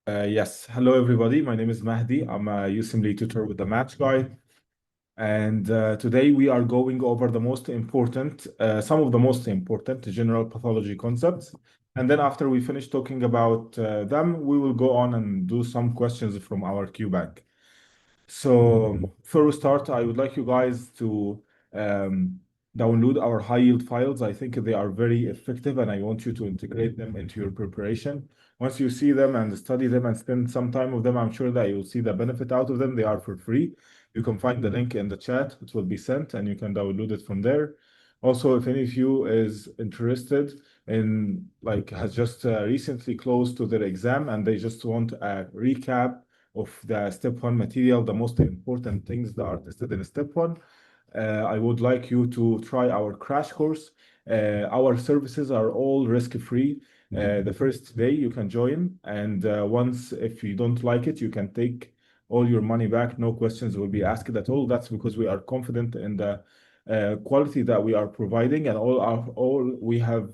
Yes, hello everybody. My name is Mahdi. I'm a USMLE tutor with the MatchGuy, and today we are going over some of the most important general pathology concepts. And then after we finish talking about them, we will go on and do some questions from our QBank. So before we start, I would like you guys to um, download our high-yield files. I think they are very effective, and I want you to integrate them into your preparation. Once you see them and study them and spend some time with them, I'm sure that you'll see the benefit out of them. They are for free. You can find the link in the chat. It will be sent, and you can download it from there. Also, if any of you is interested in, like, has just recently closed to their exam and they just want a recap of the step one material, the most important things that are tested in step one. I would like you to try our crash course. Our services are all risk-free. The first day you can join, and once, if you don't like it, you can take all your money back. No questions will be asked at all. That's because we are confident in the quality that we are providing, and all we have.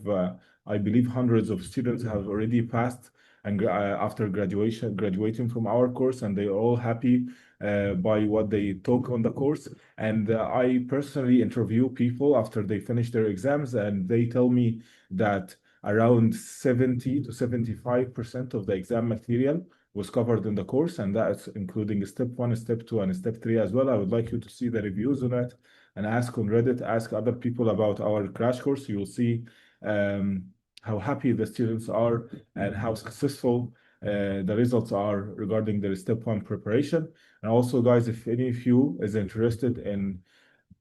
I believe hundreds of students have already passed and after graduating from our course, and they're all happy by what they took on the course. And I personally interview people after they finish their exams, and they tell me that around 70 to 75% of the exam material was covered in the course, and that's including step one, step two, and step three as well. I would like you to see the reviews on it and ask on Reddit, ask other people about our crash course. You'll see how happy the students are and how successful the results are regarding their step one preparation. And also, guys, if any of you is interested in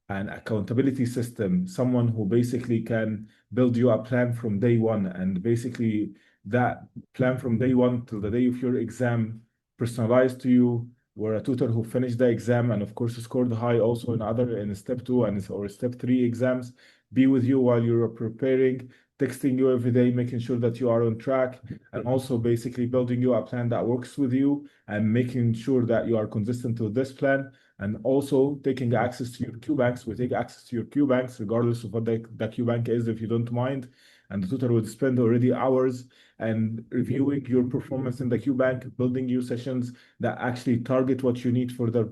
an accountability system, someone who basically can build you a plan from day one, and basically that plan from day one till the day of your exam personalized to you, where a tutor who finished the exam and of course scored high also in step two and or step three exams, be with you while you're preparing, texting you every day, making sure that you are on track, and also basically building you a plan that works with you and making sure that you are consistent with this plan, and also taking access to your QBanks. We take access to your QBanks regardless of what the QBank is, if you don't mind. And the tutor would spend already hours and reviewing your performance in the QBank, building you sessions that actually target what you need for the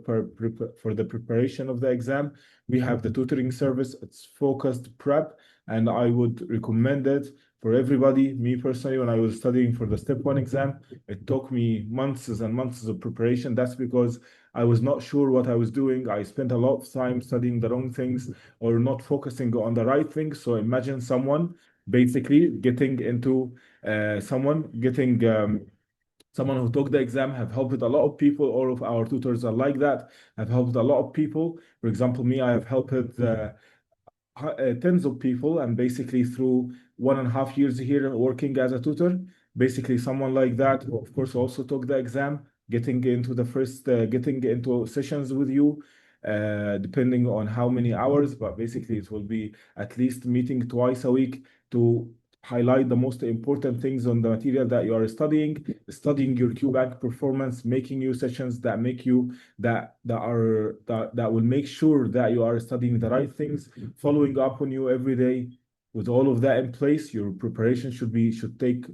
preparation of the exam. We have the tutoring service. It's focused prep, and I would recommend it for everybody. Me personally, when I was studying for the step one exam, it took me months and months of preparation. That's because I was not sure what I was doing. I spent a lot of time studying the wrong things or not focusing on the right things. So imagine someone basically getting into someone who took the exam, have helped a lot of people. All of our tutors are like that, have helped a lot of people. For example, me, I have helped tens of people, and basically through 1.5 years here working as a tutor, basically someone like that, of course, also took the exam, getting into sessions with you, depending on how many hours, but basically it will be at least meeting twice a week to highlight the most important things on the material that you are studying your QBank performance, making you sessions that make you that will make sure that you are studying the right things, following up on you every day. With all of that in place, your preparation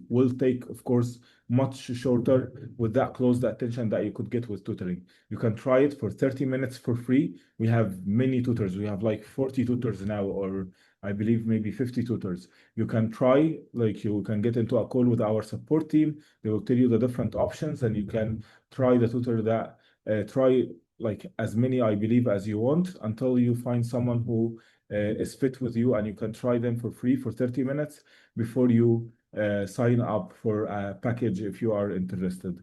will take, of course, much shorter with that close attention that you could get with tutoring. You can try it for 30 minutes for free. We have many tutors. We have like 40 tutors now, or I believe maybe 50 tutors. You can try, like you can get into a call with our support team. They will tell you the different options, and you can try the tutor that try like as many, I believe, as you want until you find someone who is fit with you, and you can try them for free for 30 minutes before you sign up for a package if you are interested.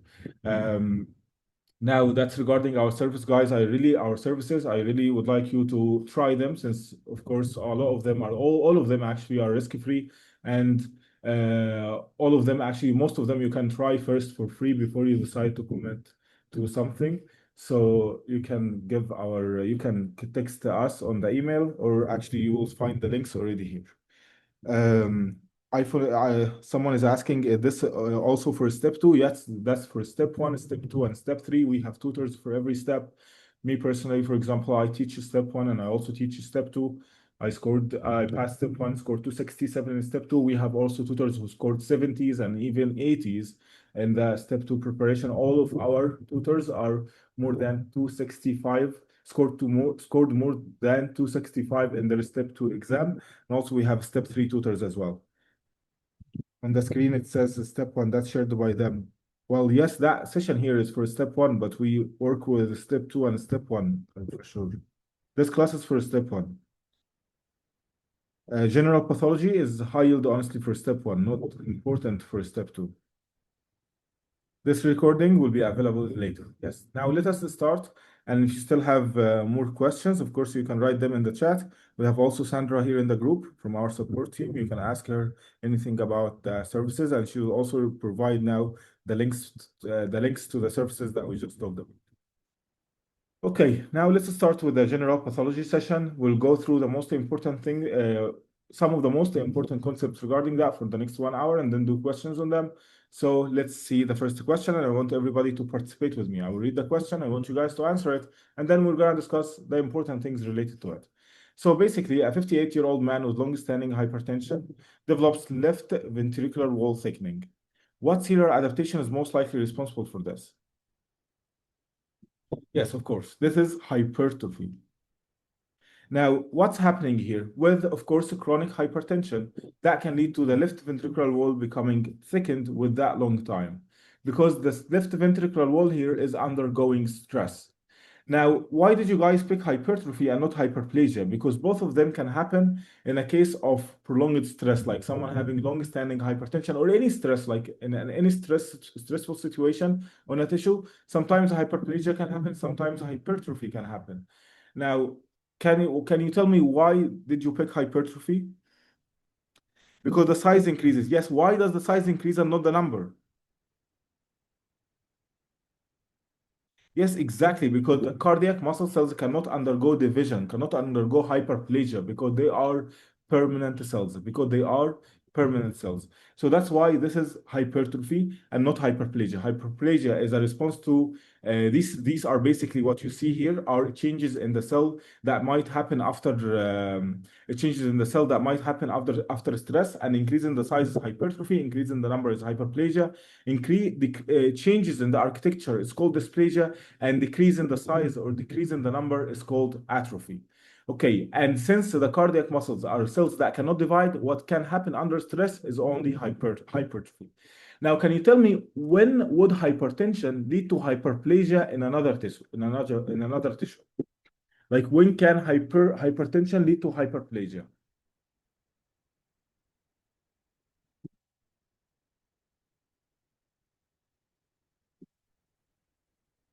Now that's regarding our service, guys. Our services, I really would like you to try them, since of course all of them actually are risk-free, and all of them actually, most of them you can try first for free before you decide to commit to something. So you can text us on the email, or actually you will find the links already here. Someone is asking, is this also for step two? Yes, that's for step one, step two, and step three. We have tutors for every step. Me personally, for example, I teach step one and I also teach step two. I passed step one, scored 267 in step two. We have also tutors who scored 70s and even 80s in the step 2 preparation. All of our tutors are more than 265, scored more than 265 in their step 2 exam. And also we have step 3 tutors as well. On the screen, it says step 1, that's shared by them. Well, yes, that session here is for step 1, but we work with step 2 and step 1 for sure. This class is for step 1. General pathology is high yield, honestly, for step 1, not important for step 2. This recording will be available later. Yes. Now let us start. And if you still have more questions, of course, you can write them in the chat. We have also Sandra here in the group from our support team. You can ask her anything about the services, and she will also provide now the links to the services that we just talked about. Okay, now let's start with the general pathology session. We'll go through the most important thing, some of the most important concepts regarding that for the next 1 hour, and then do questions on them. So let's see the first question, and I want everybody to participate with me. I will read the question. I want you guys to answer it, and then we're going to discuss the important things related to it. So basically, a 58-year-old man with long-standing hypertension develops left ventricular wall thickening. What cellular adaptation is most likely responsible for this? Yes, of course. This is hypertrophy. Now, what's happening here? With, of course, chronic hypertension, that can lead to the left ventricular wall becoming thickened with that long time, because the left ventricular wall here is undergoing stress. Now, why did you guys pick hypertrophy and not hyperplasia? Because both of them can happen in a case of prolonged stress, like someone having long-standing hypertension, or any stress, like in any stressful situation on a tissue. Sometimes hyperplasia can happen, sometimes hypertrophy can happen. Now, can you tell me why did you pick hypertrophy? Because the size increases. Yes, why does the size increase and not the number? Yes, exactly, because the cardiac muscle cells cannot undergo division, cannot undergo hyperplasia, because they are permanent cells, So that's why this is hypertrophy and not hyperplasia. Hyperplasia is a response to these are basically what you see here are changes in the cell that might happen after after stress, and increase in the size is hypertrophy, increase in the number is hyperplasia, changes in the architecture is called dysplasia, and decrease in the size or decrease in the number is called atrophy. Okay, and since the cardiac muscles are cells that cannot divide, what can happen under stress is only hypertrophy. Now, can you tell me when would hypertension lead to hyperplasia in another tissue? Like when can hypertension lead to hyperplasia?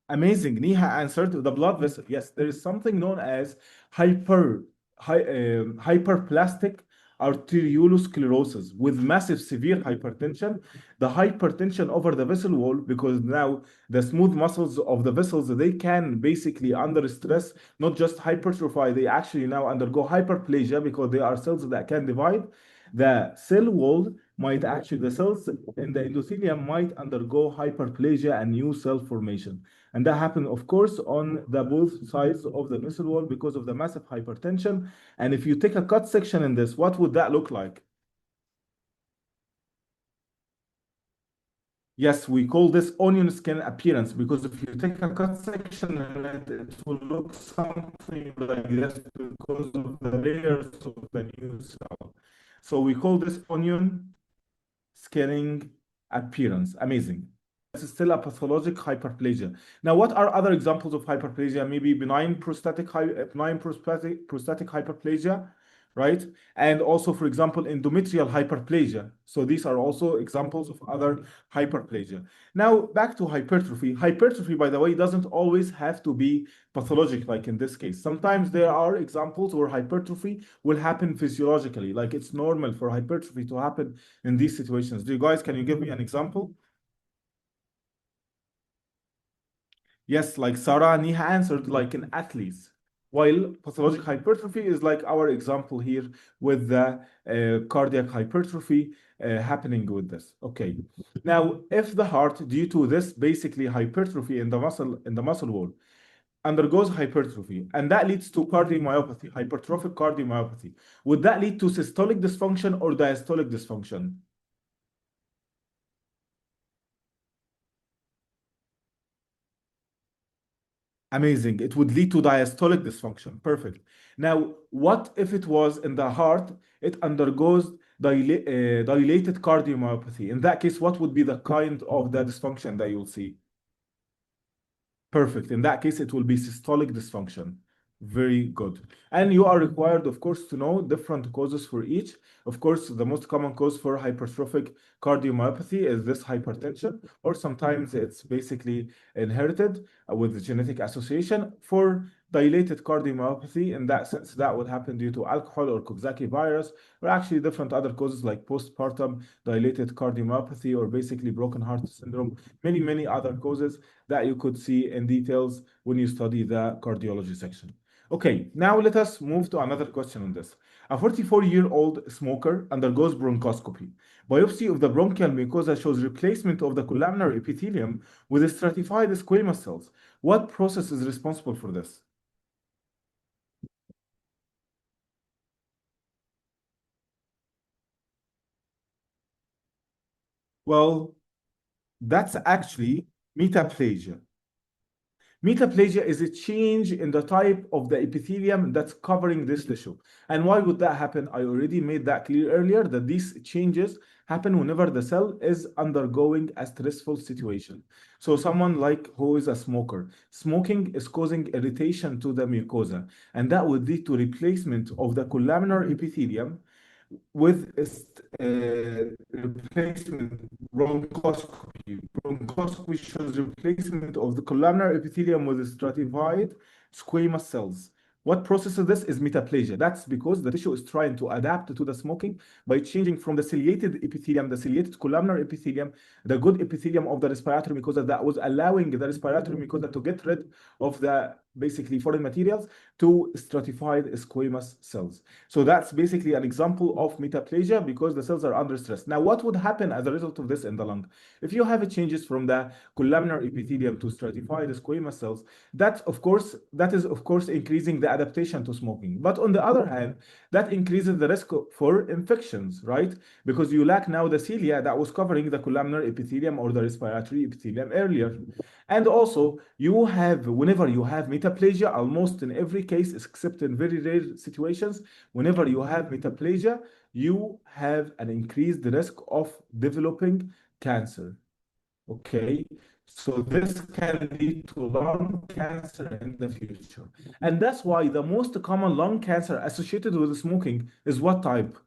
Amazing. Niha answered the blood vessel. Yes, there is something known as hyperplastic arteriolosclerosis with massive severe hypertension. The hypertension over the vessel wall, because now the smooth muscles of the vessels, they can basically under stress, not just hypertrophy, they actually now undergo hyperplasia because they are cells that can divide. The cell wall might actually, the cells in the endothelium might undergo hyperplasia and new cell formation. And that happened, of course, on the both sides of the vessel wall because of the massive hypertension. And if you take a cut section in this, what would that look like? Yes, we call this onion skin appearance, because if you take a cut section in it, it will look something like this because of the layers of the new cell. So we call this onion skinning appearance. Amazing. This is still a pathologic hyperplasia. Now, what are other examples of hyperplasia? Maybe benign prostatic hyperplasia, right? And also, for example, endometrial hyperplasia. So these are also examples of other hyperplasia. Now, back to hypertrophy. Hypertrophy, by the way, doesn't always have to be pathologic, like in this case. Sometimes there are examples where hypertrophy will happen physiologically, like it's normal for hypertrophy to happen in these situations. Can you give me an example? Yes, like Sarah and Niha answered, like in athletes. While pathologic hypertrophy is like our example here with the cardiac hypertrophy happening with this. Okay. Now, if the heart, due to this basically hypertrophy in the muscle wall, undergoes hypertrophy, and that leads to cardiomyopathy, hypertrophic cardiomyopathy, would that lead to systolic dysfunction or diastolic dysfunction? Amazing. It would lead to diastolic dysfunction. Perfect. Now, what if it was in the heart? It undergoes dilated cardiomyopathy. In that case, what would be the kind of the dysfunction that you'll see? Perfect. In that case, it will be systolic dysfunction. Very good. And you are required, of course, to know different causes for each. Of course, the most common cause for hypertrophic cardiomyopathy is this hypertension, or sometimes it's basically inherited with genetic association. For dilated cardiomyopathy, in that sense, that would happen due to alcohol or Coxsackie virus, or actually different other causes like postpartum dilated cardiomyopathy or basically broken heart syndrome, many other causes that you could see in details when you study the cardiology section. Okay, now let us move to another question on this. A 44-year-old smoker undergoes bronchoscopy. Biopsy of the bronchial mucosa shows replacement of the columnar epithelium with stratified squamous cells. What process is responsible for this? Well, that's actually metaplasia. Metaplasia is a change in the type of the epithelium that's covering this tissue. And why would that happen? I already made that clear earlier that these changes happen whenever the cell is undergoing a stressful situation. So someone like who is a smoker, smoking is causing irritation to the mucosa, and that would lead to replacement of the columnar epithelium with replacement bronchoscopy. Bronchoscopy shows replacement of the columnar epithelium with stratified squamous cells. What processes this is metaplasia. That's because the tissue is trying to adapt to the smoking by changing from the ciliated epithelium, the ciliated columnar epithelium, the good epithelium of the respiratory mucosa that was allowing the respiratory mucosa to get rid of the basically foreign materials to stratified squamous cells. So that's basically an example of metaplasia because the cells are under stress. Now, what would happen as a result of this in the lung? If you have changes from the columnar epithelium to stratified squamous cells, that is of course increasing the adaptation to smoking. But on the other hand, that increases the risk for infections, right? Because you lack now the cilia that was covering the columnar epithelium or the respiratory epithelium earlier. And also, whenever you have metaplasia, almost in every case, except in very rare situations, whenever you have metaplasia, you have an increased risk of developing cancer. Okay, so this can lead to lung cancer in the future. And that's why the most common lung cancer associated with smoking is what type?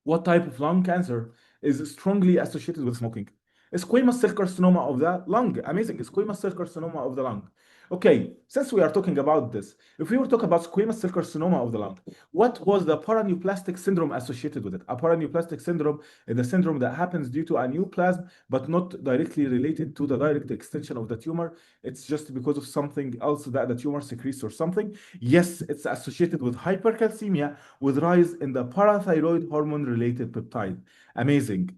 What type of lung cancer is strongly associated with smoking? Squamous cell carcinoma of the lung. Amazing. Squamous cell carcinoma of the lung. Okay, since we are talking about this, if we were to talk about squamous cell carcinoma of the lung, what was the paraneoplastic syndrome associated with it? A paraneoplastic syndrome is the syndrome that happens due to a neoplasm, but not directly related to the direct extension of the tumor. It's just because of something else that the tumor secretes or something. Yes, it's associated with hypercalcemia with rise in the parathyroid hormone related peptide. Amazing.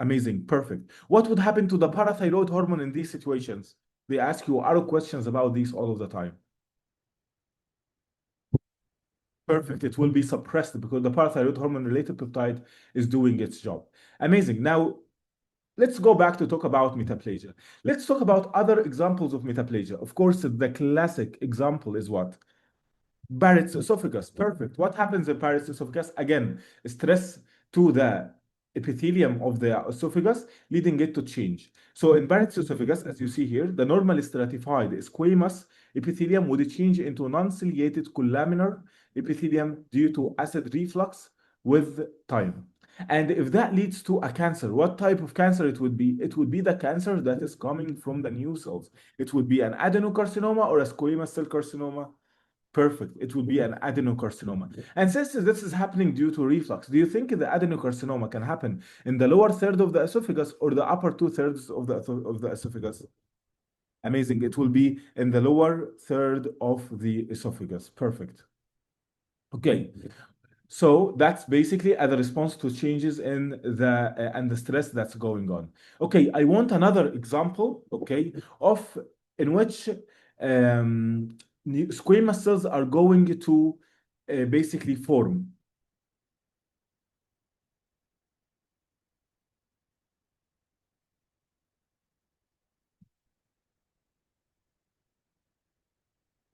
Amazing. Perfect. What would happen to the parathyroid hormone in these situations? They ask you arrow questions about these all of the time. Perfect. It will be suppressed because the parathyroid hormone related peptide is doing its job. Amazing. Now, let's go back to talk about metaplasia. Let's talk about other examples of metaplasia. Of course, the classic example is what? Barrett's esophagus. Perfect. What happens in Barrett's esophagus? Again, stress to the epithelium of the esophagus, leading it to change. So in Barrett's esophagus, as you see here, the normally stratified squamous epithelium would change into non-ciliated columnar epithelium due to acid reflux with time. And if that leads to a cancer, what type of cancer it would be? It would be the cancer that is coming from the new cells. It would be an adenocarcinoma or a squamous cell carcinoma. Perfect. It will be an adenocarcinoma. And since this is happening due to reflux, do you think the adenocarcinoma can happen in the lower third of the esophagus or the upper two-thirds of the esophagus? Amazing. It will be in the lower third of the esophagus. Perfect. Okay. So that's basically as a response to changes in the and the stress that's going on. Okay, I want another example, okay, of in which squamous cells are going to basically form.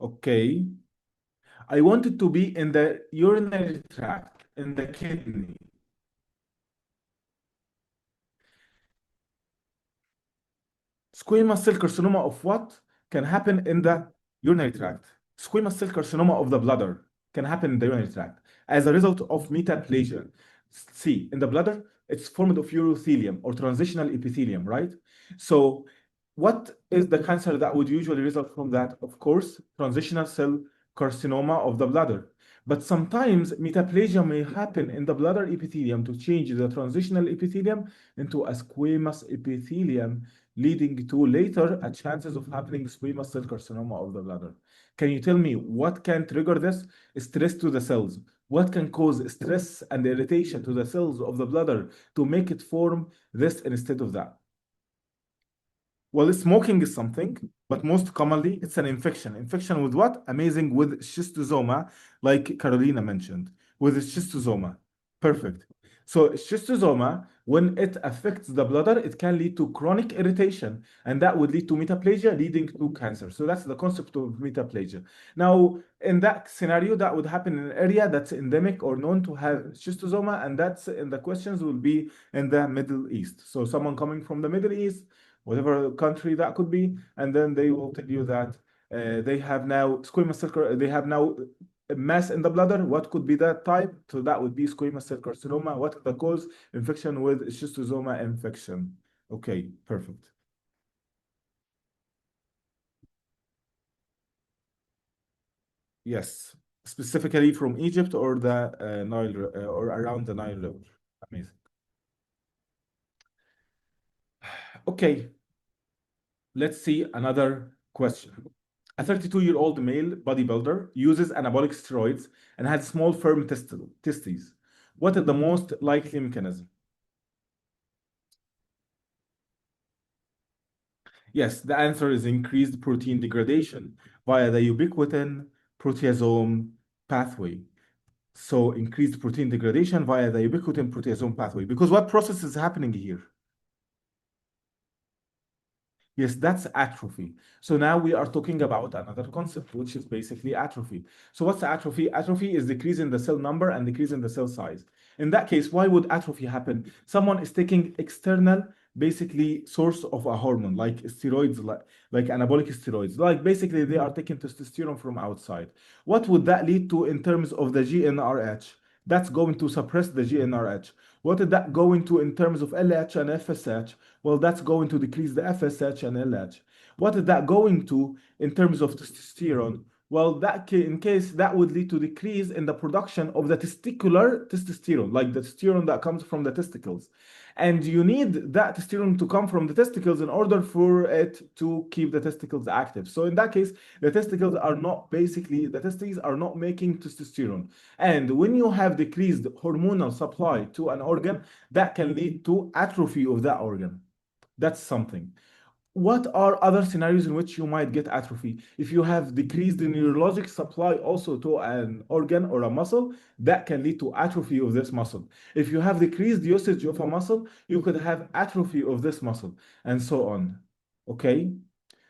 Okay. I want it to be in the urinary tract, in the kidney. Squamous cell carcinoma of what can happen in the urinary tract? Squamous cell carcinoma of the bladder can happen in the urinary tract as a result of metaplasia. See, in the bladder, it's formed of urothelium or transitional epithelium, right? So, what is the cancer that would usually result from that? Of course, transitional cell carcinoma of the bladder. But sometimes metaplasia may happen in the bladder epithelium to change the transitional epithelium into a squamous epithelium, leading to later a chances of happening squamous cell carcinoma of the bladder. Can you tell me what can trigger this? Stress to the cells. What can cause stress and irritation to the cells of the bladder to make it form this instead of that? Well, smoking is something, but most commonly it's an infection. Infection with what? Amazing, with schistosoma, like Carolina mentioned, with schistosoma. Perfect. So schistosoma, when it affects the bladder, it can lead to chronic irritation, and that would lead to metaplasia, leading to cancer. So that's the concept of metaplasia. Now, in that scenario, that would happen in an area that's endemic or known to have schistosoma, and that's in the questions will be in the Middle East. So someone coming from the Middle East, whatever country that could be, and then they will tell you that they have now squamous cell, they have now a mass in the bladder. What could be that type? So that would be squamous cell carcinoma. What is the cause? Infection with schistosoma infection. Okay, perfect. Yes, specifically from Egypt or the Nile or around the Nile River. Amazing. Okay, let's see another question. A 32-year-old male bodybuilder uses anabolic steroids and has small firm testes. What is the most likely mechanism? Yes, the answer is increased protein degradation via the ubiquitin proteasome pathway. So increased protein degradation via the ubiquitin proteasome pathway. Because what process is happening here? Yes, that's atrophy. So now we are talking about another concept, which is basically atrophy. So what's atrophy? Atrophy is decrease in the cell number and decrease in the cell size. In that case, why would atrophy happen? Someone is taking external, basically source of a hormone, like steroids, like anabolic steroids. Like basically they are taking testosterone from outside. What would that lead to in terms of the GnRH? That's going to suppress the GnRH. What is that going to in terms of LH and FSH? Well, that's going to decrease the FSH and LH. What is that going to in terms of testosterone? Well, in case that would lead to decrease in the production of the testicular testosterone, like the testosterone that comes from the testicles. And you need that testosterone to come from the testicles in order for it to keep the testicles active. So in that case, the testes are not making testosterone. And when you have decreased hormonal supply to an organ, that can lead to atrophy of that organ. That's something. What are other scenarios in which you might get atrophy? If you have decreased the neurologic supply also to an organ or a muscle, that can lead to atrophy of this muscle. If you have decreased usage of a muscle, you could have atrophy of this muscle, and so on. Okay?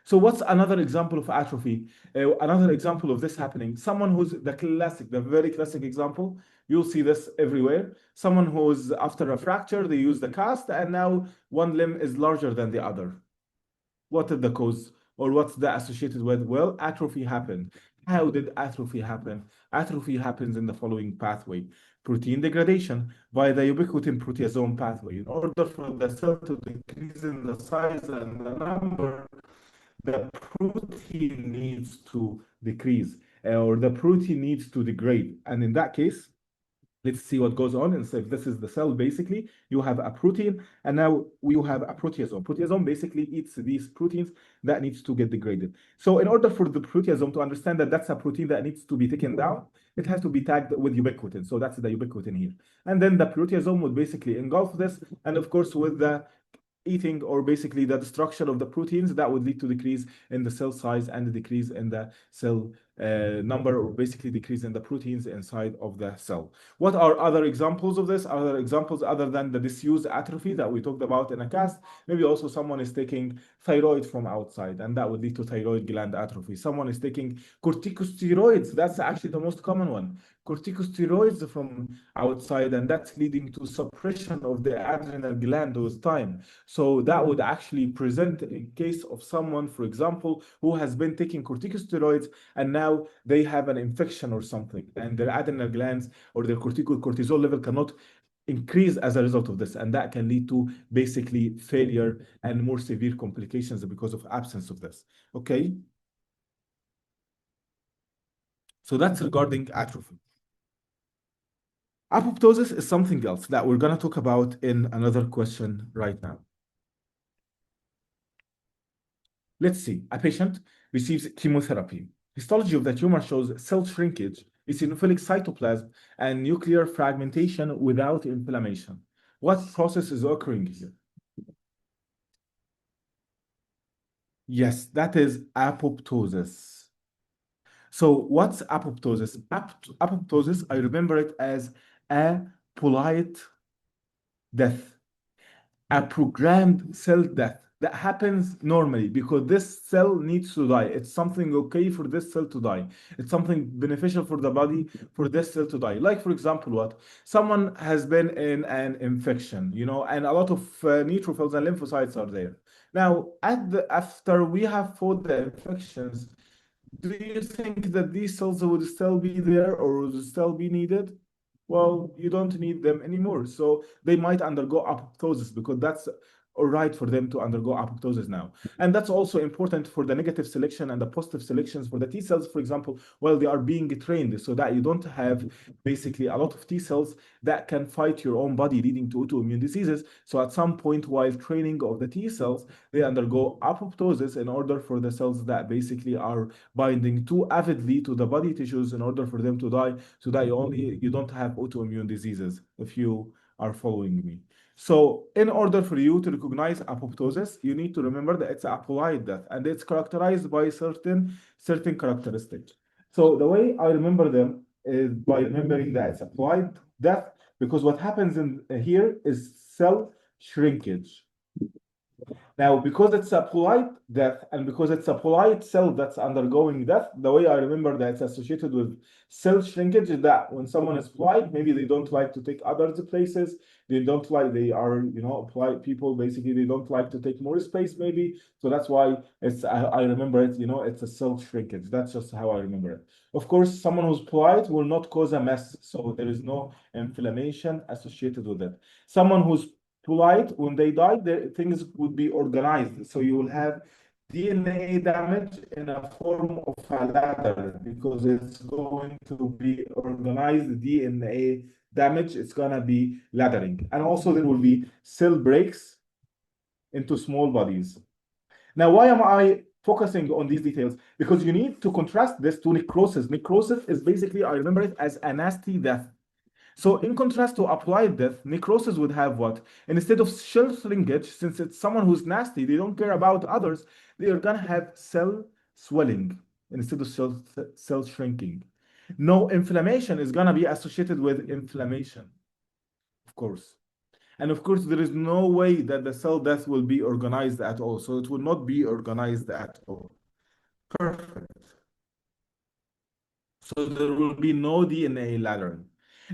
So what's another example of atrophy? Another example of this happening, someone who's the very classic example, you'll see this everywhere. Someone who's after a fracture, they use the cast, and now one limb is larger than the other. What is the cause or what's the associated with? Well, atrophy happened. How did atrophy happen? Atrophy happens in the following pathway. Protein degradation via the ubiquitin proteasome pathway. In order for the cell to decrease in the size and the number, the protein needs to decrease or the protein needs to degrade. And in that case, let's see what goes on. And so if this is the cell, basically, you have a protein, and now you have a proteasome. Proteasome basically eats these proteins that needs to get degraded. So in order for the proteasome to understand that that's a protein that needs to be taken down, it has to be tagged with ubiquitin. So that's the ubiquitin here. And then the proteasome would basically engulf this. And of course, with the eating or basically the destruction of the proteins, that would lead to decrease in the cell size and the decrease in the cell number, or basically decrease in the proteins inside of the cell. What are other examples of this? Other examples other than the disuse atrophy that we talked about in a cast? Maybe also someone is taking thyroid from outside, and that would lead to thyroid gland atrophy. Someone is taking corticosteroids. That's actually the most common one. Corticosteroids from outside, and that's leading to suppression of the adrenal gland with time. So that would actually present in case of someone, for example, who has been taking corticosteroids and now they have an infection or something, and their adrenal glands or their cortisol level cannot increase as a result of this, and that can lead to basically failure and more severe complications because of absence of this. Okay, so that's regarding atrophy. Apoptosis is something else that we're going to talk about in another question right now. Let's see. A patient receives chemotherapy. Histology of the tumor shows cell shrinkage, eosinophilic cytoplasm, and nuclear fragmentation without inflammation. What process is occurring here? Yes, that is apoptosis. So what's apoptosis? Apoptosis, I remember it as a polite death, a programmed cell death that happens normally because this cell needs to die. It's something okay for this cell to die. It's something beneficial for the body for this cell to die. Like, for example, what? Someone has been in an infection, and a lot of neutrophils and lymphocytes are there. Now, after we have fought the infections, do you think that these cells would still be there or would still be needed? Well, you don't need them anymore. So they might undergo apoptosis because that's all right for them to undergo apoptosis now. And that's also important for the negative selection and the positive selections for the T cells, for example, while they are being trained, so that you don't have basically a lot of T cells that can fight your own body, leading to autoimmune diseases. So at some point while training of the T cells, they undergo apoptosis in order for the cells that basically are binding too avidly to the body tissues in order for them to die, so that you don't have autoimmune diseases, if you are following me. So in order for you to recognize apoptosis, you need to remember that it's a polite death and it's characterized by certain characteristics. So the way I remember them is by remembering that it's a polite death, because what happens in here is cell shrinkage. Now, because it's a polite death and because it's a polite cell that's undergoing death, the way I remember that it's associated with cell shrinkage is that when someone is polite, maybe they don't like to take others places. They are, polite people, basically, they don't like to take more space, maybe. So that's why I remember it, it's a cell shrinkage. That's just how I remember it. Of course, someone who's polite will not cause a mess. So there is no inflammation associated with it. Someone who's polite, when they die, things would be organized. So you will have DNA damage in a form of a ladder because it's going to be organized DNA damage. It's going to be laddering. And also there will be cell breaks into small bodies. Now, why am I focusing on these details? Because you need to contrast this to necrosis. Necrosis is basically, I remember it as a nasty death. So in contrast to applied death, necrosis would have what? And instead of cell shrinkage, since it's someone who's nasty, they don't care about others, they are gonna have cell swelling instead of cell shrinking. No inflammation is gonna be associated with inflammation, of course. And of course, there is no way that the cell death will be organized at all. So it will not be organized at all. Perfect. So there will be no DNA laddering.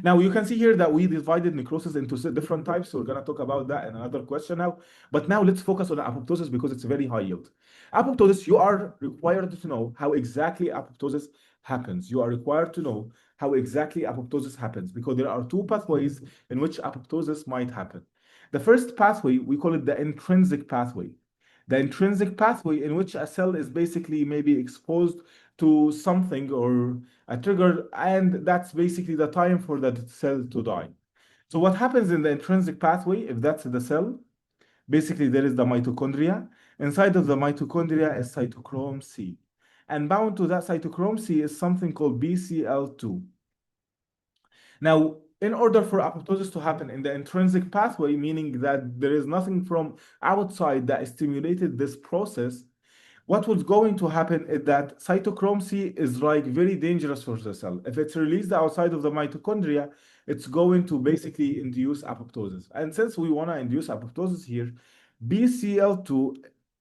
Now you can see here that we divided necrosis into different types. So we're going to talk about that in another question now. But now let's focus on apoptosis because it's very high yield. Apoptosis, you are required to know how exactly apoptosis happens. You are required to know how exactly apoptosis happens because there are two pathways in which apoptosis might happen. The first pathway, we call it the intrinsic pathway. The intrinsic pathway in which a cell is basically maybe exposed to something or a trigger, and that's basically the time for that cell to die. So what happens in the intrinsic pathway, if that's the cell, basically there is the mitochondria. Inside of the mitochondria is cytochrome C. And bound to that cytochrome C is something called BCL2. Now, in order for apoptosis to happen in the intrinsic pathway, meaning that there is nothing from outside that stimulated this process, what was going to happen is that cytochrome C is like very dangerous for the cell. If it's released outside of the mitochondria, it's going to basically induce apoptosis. And since we want to induce apoptosis here, BCL2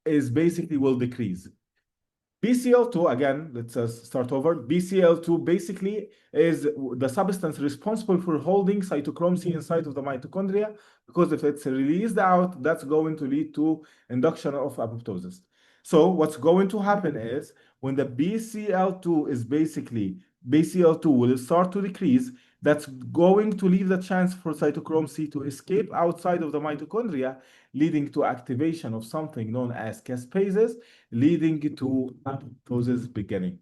is basically will decrease. BCL2, again, let's start over. BCL2 basically is the substance responsible for holding cytochrome C inside of the mitochondria, because if it's released out, that's going to lead to induction of apoptosis. So what's going to happen is when the BCL2 is basically, BCL2 will start to decrease, that's going to leave the chance for cytochrome C to escape outside of the mitochondria, leading to activation of something known as caspases, leading to apoptosis beginning.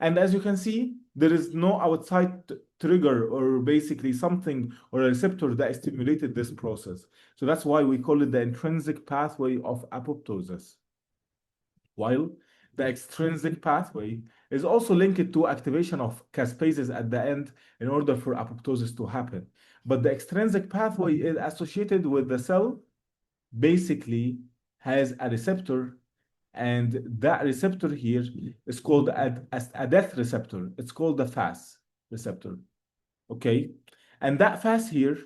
And as you can see, there is no outside trigger or basically something or a receptor that stimulated this process. So that's why we call it the intrinsic pathway of apoptosis. While the extrinsic pathway is also linked to activation of caspases at the end in order for apoptosis to happen. But the extrinsic pathway is associated with the cell basically has a receptor, and that receptor here is called a death receptor. It's called the FAS receptor, okay? And that FAS here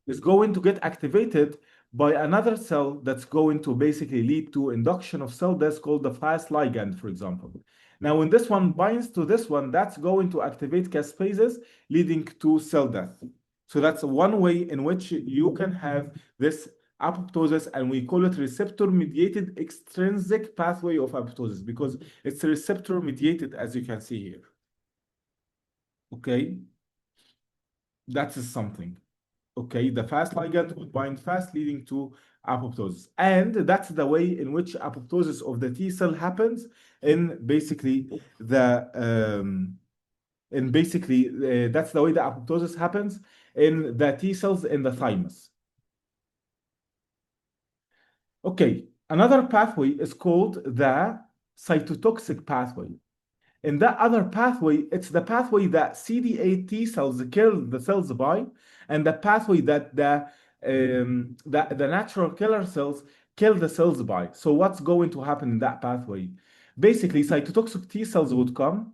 is going to get activated by another cell that's going to basically lead to induction of cell death called the FAS ligand, for example. Now, when this one binds to this one, that's going to activate caspases, leading to cell death. So that's one way in which you can have this apoptosis, and we call it receptor-mediated extrinsic pathway of apoptosis because it's receptor-mediated, as you can see here. Okay, that is something. Okay, the FAS ligand would bind fast, leading to apoptosis. And that's the way in which apoptosis of the T cell happens in basically the that's the way the apoptosis happens in the T cells in the thymus. Okay, another pathway is called the cytotoxic pathway. In that other pathway, it's the pathway that CD8 T cells kill the cells by, and the pathway that the natural killer cells kill the cells by. So what's going to happen in that pathway? Basically, cytotoxic T cells would come,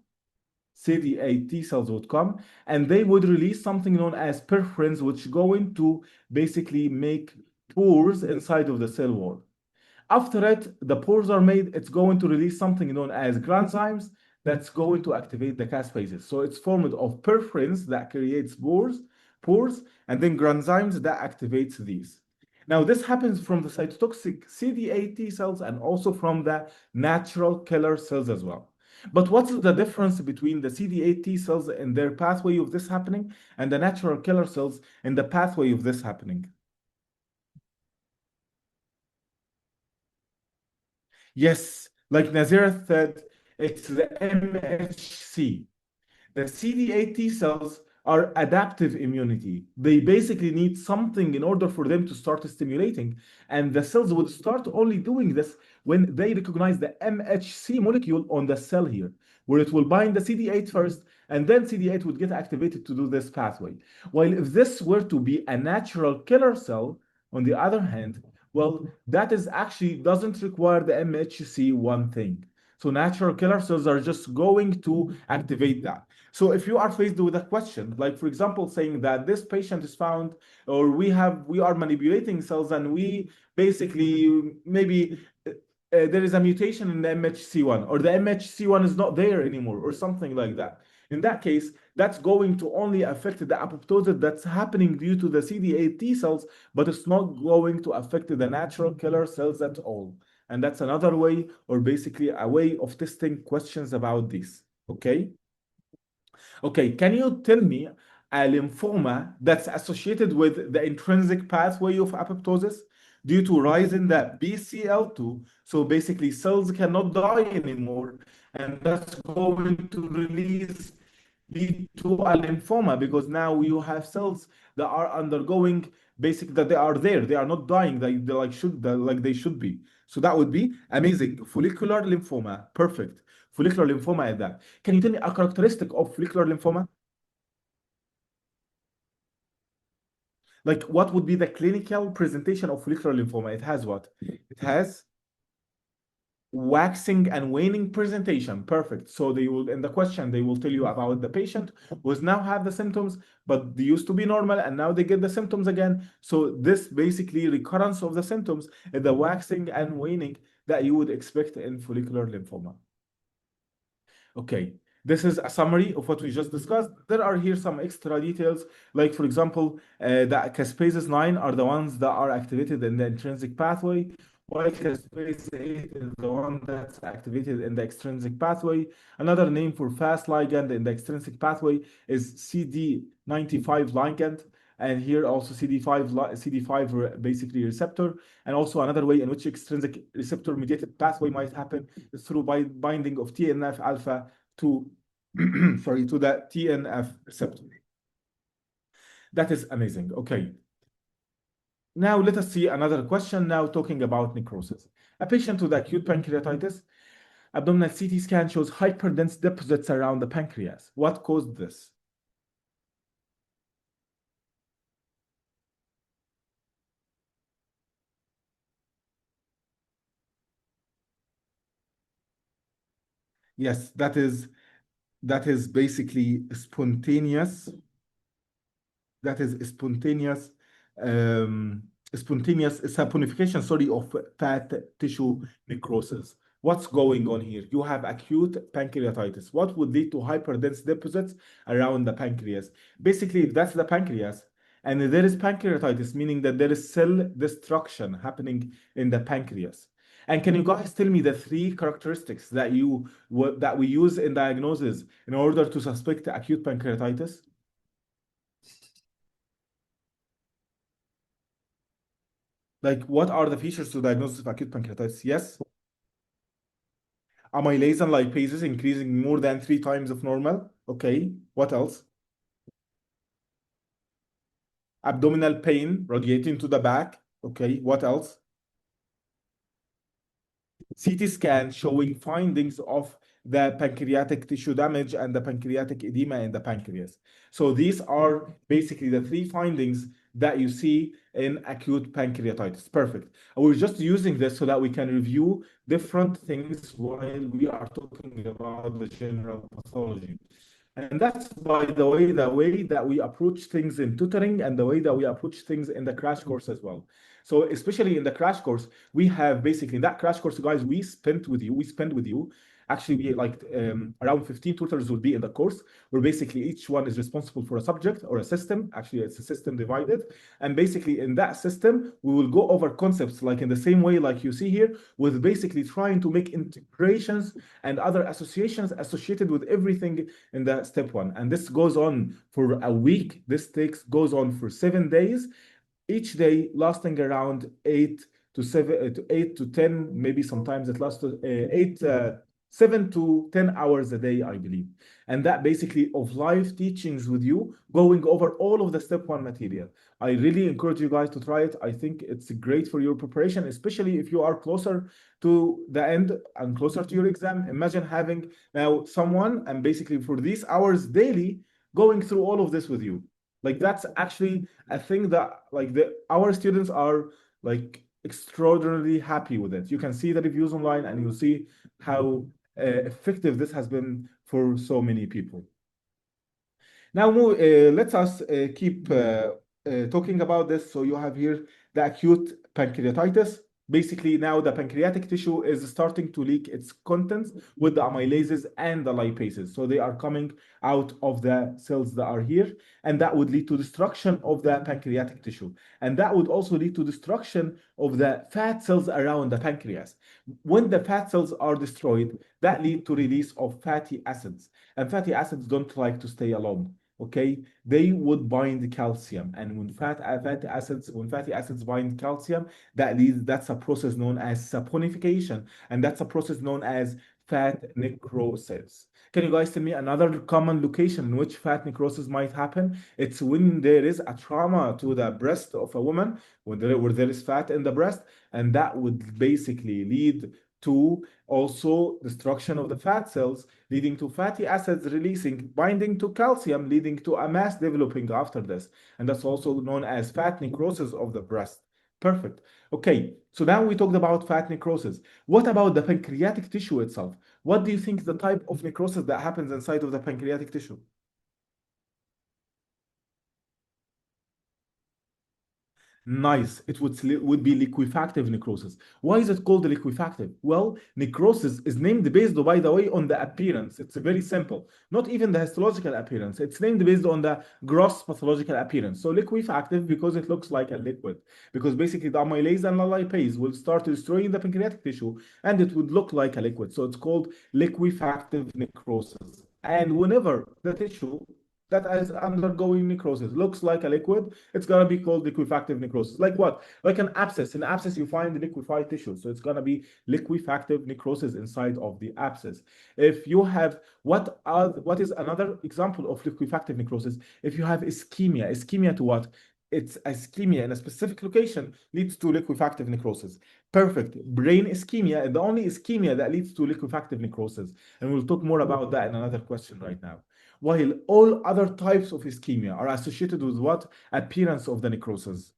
CD8 T cells would come, and they would release something known as perforins, which going to basically make pores inside of the cell wall. After it, the pores are made, it's going to release something known as granzymes that's going to activate the caspases. So it's formed of perforins that creates pores, and then granzymes that activates these. Now, this happens from the cytotoxic CD8 T cells and also from the natural killer cells as well. But what's the difference between the CD8 T cells and their pathway of this happening and the natural killer cells in the pathway of this happening? Yes, like Nazira said, it's the MHC. The CD8 T cells are adaptive immunity. They basically need something in order for them to start stimulating. And the cells would start only doing this when they recognize the MHC molecule on the cell here, where it will bind the CD8 first, and then CD8 would get activated to do this pathway. While if this were to be a natural killer cell, on the other hand, well, that is actually doesn't require the MHC one thing. So natural killer cells are just going to activate that. So if you are faced with a question, like for example, saying that this patient is found, or we are manipulating cells, and we basically maybe there is a mutation in the MHC1, or the MHC1 is not there anymore, or something like that. In that case, that's going to only affect the apoptosis that's happening due to the CD8 T cells, but it's not going to affect the natural killer cells at all. And that's another way, or basically a way of testing questions about this. Okay? Okay, can you tell me a lymphoma that's associated with the intrinsic pathway of apoptosis due to rise in the BCL2? So basically, cells cannot die anymore, and that's going to lead to a lymphoma, because now you have cells that are undergoing that they are there, they are not dying, like they should be. So that would be amazing. Follicular lymphoma, perfect. Follicular lymphoma is that. Can you tell me a characteristic of follicular lymphoma? Like, what would be the clinical presentation of follicular lymphoma? It has what? It has waxing and waning presentation. Perfect. So they will, in the question, they will tell you about the patient who's now have the symptoms, but they used to be normal and now they get the symptoms again. So this basically recurrence of the symptoms is the waxing and waning that you would expect in follicular lymphoma. Okay, this is a summary of what we just discussed. There are here some extra details, like for example, the caspases 9 are the ones that are activated in the intrinsic pathway, while caspase 8 is the one that's activated in the extrinsic pathway. Another name for fast ligand in the extrinsic pathway is CD95 ligand. And here also CD5 basically receptor. And also another way in which extrinsic receptor mediated pathway might happen is through binding of TNF alpha to sorry, to the TNF receptor. That is amazing. Okay. Now let us see another question now talking about necrosis. A patient with acute pancreatitis, abdominal CT scan shows hyperdense deposits around the pancreas. What caused this? Yes, that is basically spontaneous. That is spontaneous saponification, sorry, of fat tissue necrosis. What's going on here? You have acute pancreatitis. What would lead to hyperdense deposits around the pancreas? Basically, if that's the pancreas, and there is pancreatitis, meaning that there is cell destruction happening in the pancreas. And can you guys tell me the three characteristics that we use in diagnosis in order to suspect acute pancreatitis? Like, what are the features to diagnosis of acute pancreatitis? Yes. Amylase and lipases increasing more than 3 times of normal. Okay. What else? Abdominal pain radiating to the back. Okay. What else? CT scan showing findings of the pancreatic tissue damage and the pancreatic edema in the pancreas. So these are basically the three findings that you see in acute pancreatitis. Perfect. And we're just using this so that we can review different things while we are talking about the general pathology. And that's, by the way that we approach things in tutoring and the way that we approach things in the crash course as well. So especially in the crash course, we have basically that crash course, guys, we spend with you. Actually, we like around 15 tutors will be in the course, where basically each one is responsible for a subject or a system. Actually, it's a system divided. And basically in that system, we will go over concepts like in the same way like you see here, with basically trying to make integrations and other associations associated with everything in the step one. And this goes on for a week. This goes on for 7 days, each day lasting around 8 to 10, maybe sometimes it lasts 7 to 10 hours a day, I believe. And that basically of live teachings with you, going over all of the step one material. I really encourage you guys to try it. I think it's great for your preparation, especially if you are closer to the end and closer to your exam. Imagine having now someone and basically for these hours daily going through all of this with you. Like that's actually a thing that like our students are like extraordinarily happy with it. You can see the reviews online and you'll see how effective this has been for so many people. Now, let us keep talking about this. So you have here the acute pancreatitis. Basically, now the pancreatic tissue is starting to leak its contents with the amylases and the lipases. So they are coming out of the cells that are here, and that would lead to destruction of the pancreatic tissue. And that would also lead to destruction of the fat cells around the pancreas. When the fat cells are destroyed, that leads to release of fatty acids. And fatty acids don't like to stay alone. Okay, they would bind calcium, and when fatty acids bind calcium, that's a process known as saponification, and that's a process known as fat necrosis. Can you guys tell me another common location in which fat necrosis might happen? It's when there is a trauma to the breast of a woman, where there is fat in the breast, and that would basically lead to also destruction of the fat cells, leading to fatty acids releasing, binding to calcium, leading to a mass developing after this. And that's also known as fat necrosis of the breast. Perfect. Okay, so now we talked about fat necrosis. What about the pancreatic tissue itself? What do you think is the type of necrosis that happens inside of the pancreatic tissue? Nice. It would be liquefactive necrosis. Why is it called liquefactive? Well, necrosis is named based, by the way, on the appearance. It's very simple. Not even the histological appearance. It's named based on the gross pathological appearance. So liquefactive because it looks like a liquid. Because basically the amylase and the lipase will start destroying the pancreatic tissue and it would look like a liquid. So it's called liquefactive necrosis. And whenever the tissue that is undergoing necrosis looks like a liquid, it's gonna be called liquefactive necrosis. Like what? Like an abscess. In abscess, you find liquefied tissue. So it's gonna be liquefactive necrosis inside of the abscess. If you have what is another example of liquefactive necrosis? If you have ischemia, ischemia to what? It's ischemia in a specific location leads to liquefactive necrosis. Perfect. Brain ischemia, the only ischemia that leads to liquefactive necrosis. And we'll talk more about that in another question right now. While all other types of ischemia are associated with what? Appearance of the necrosis.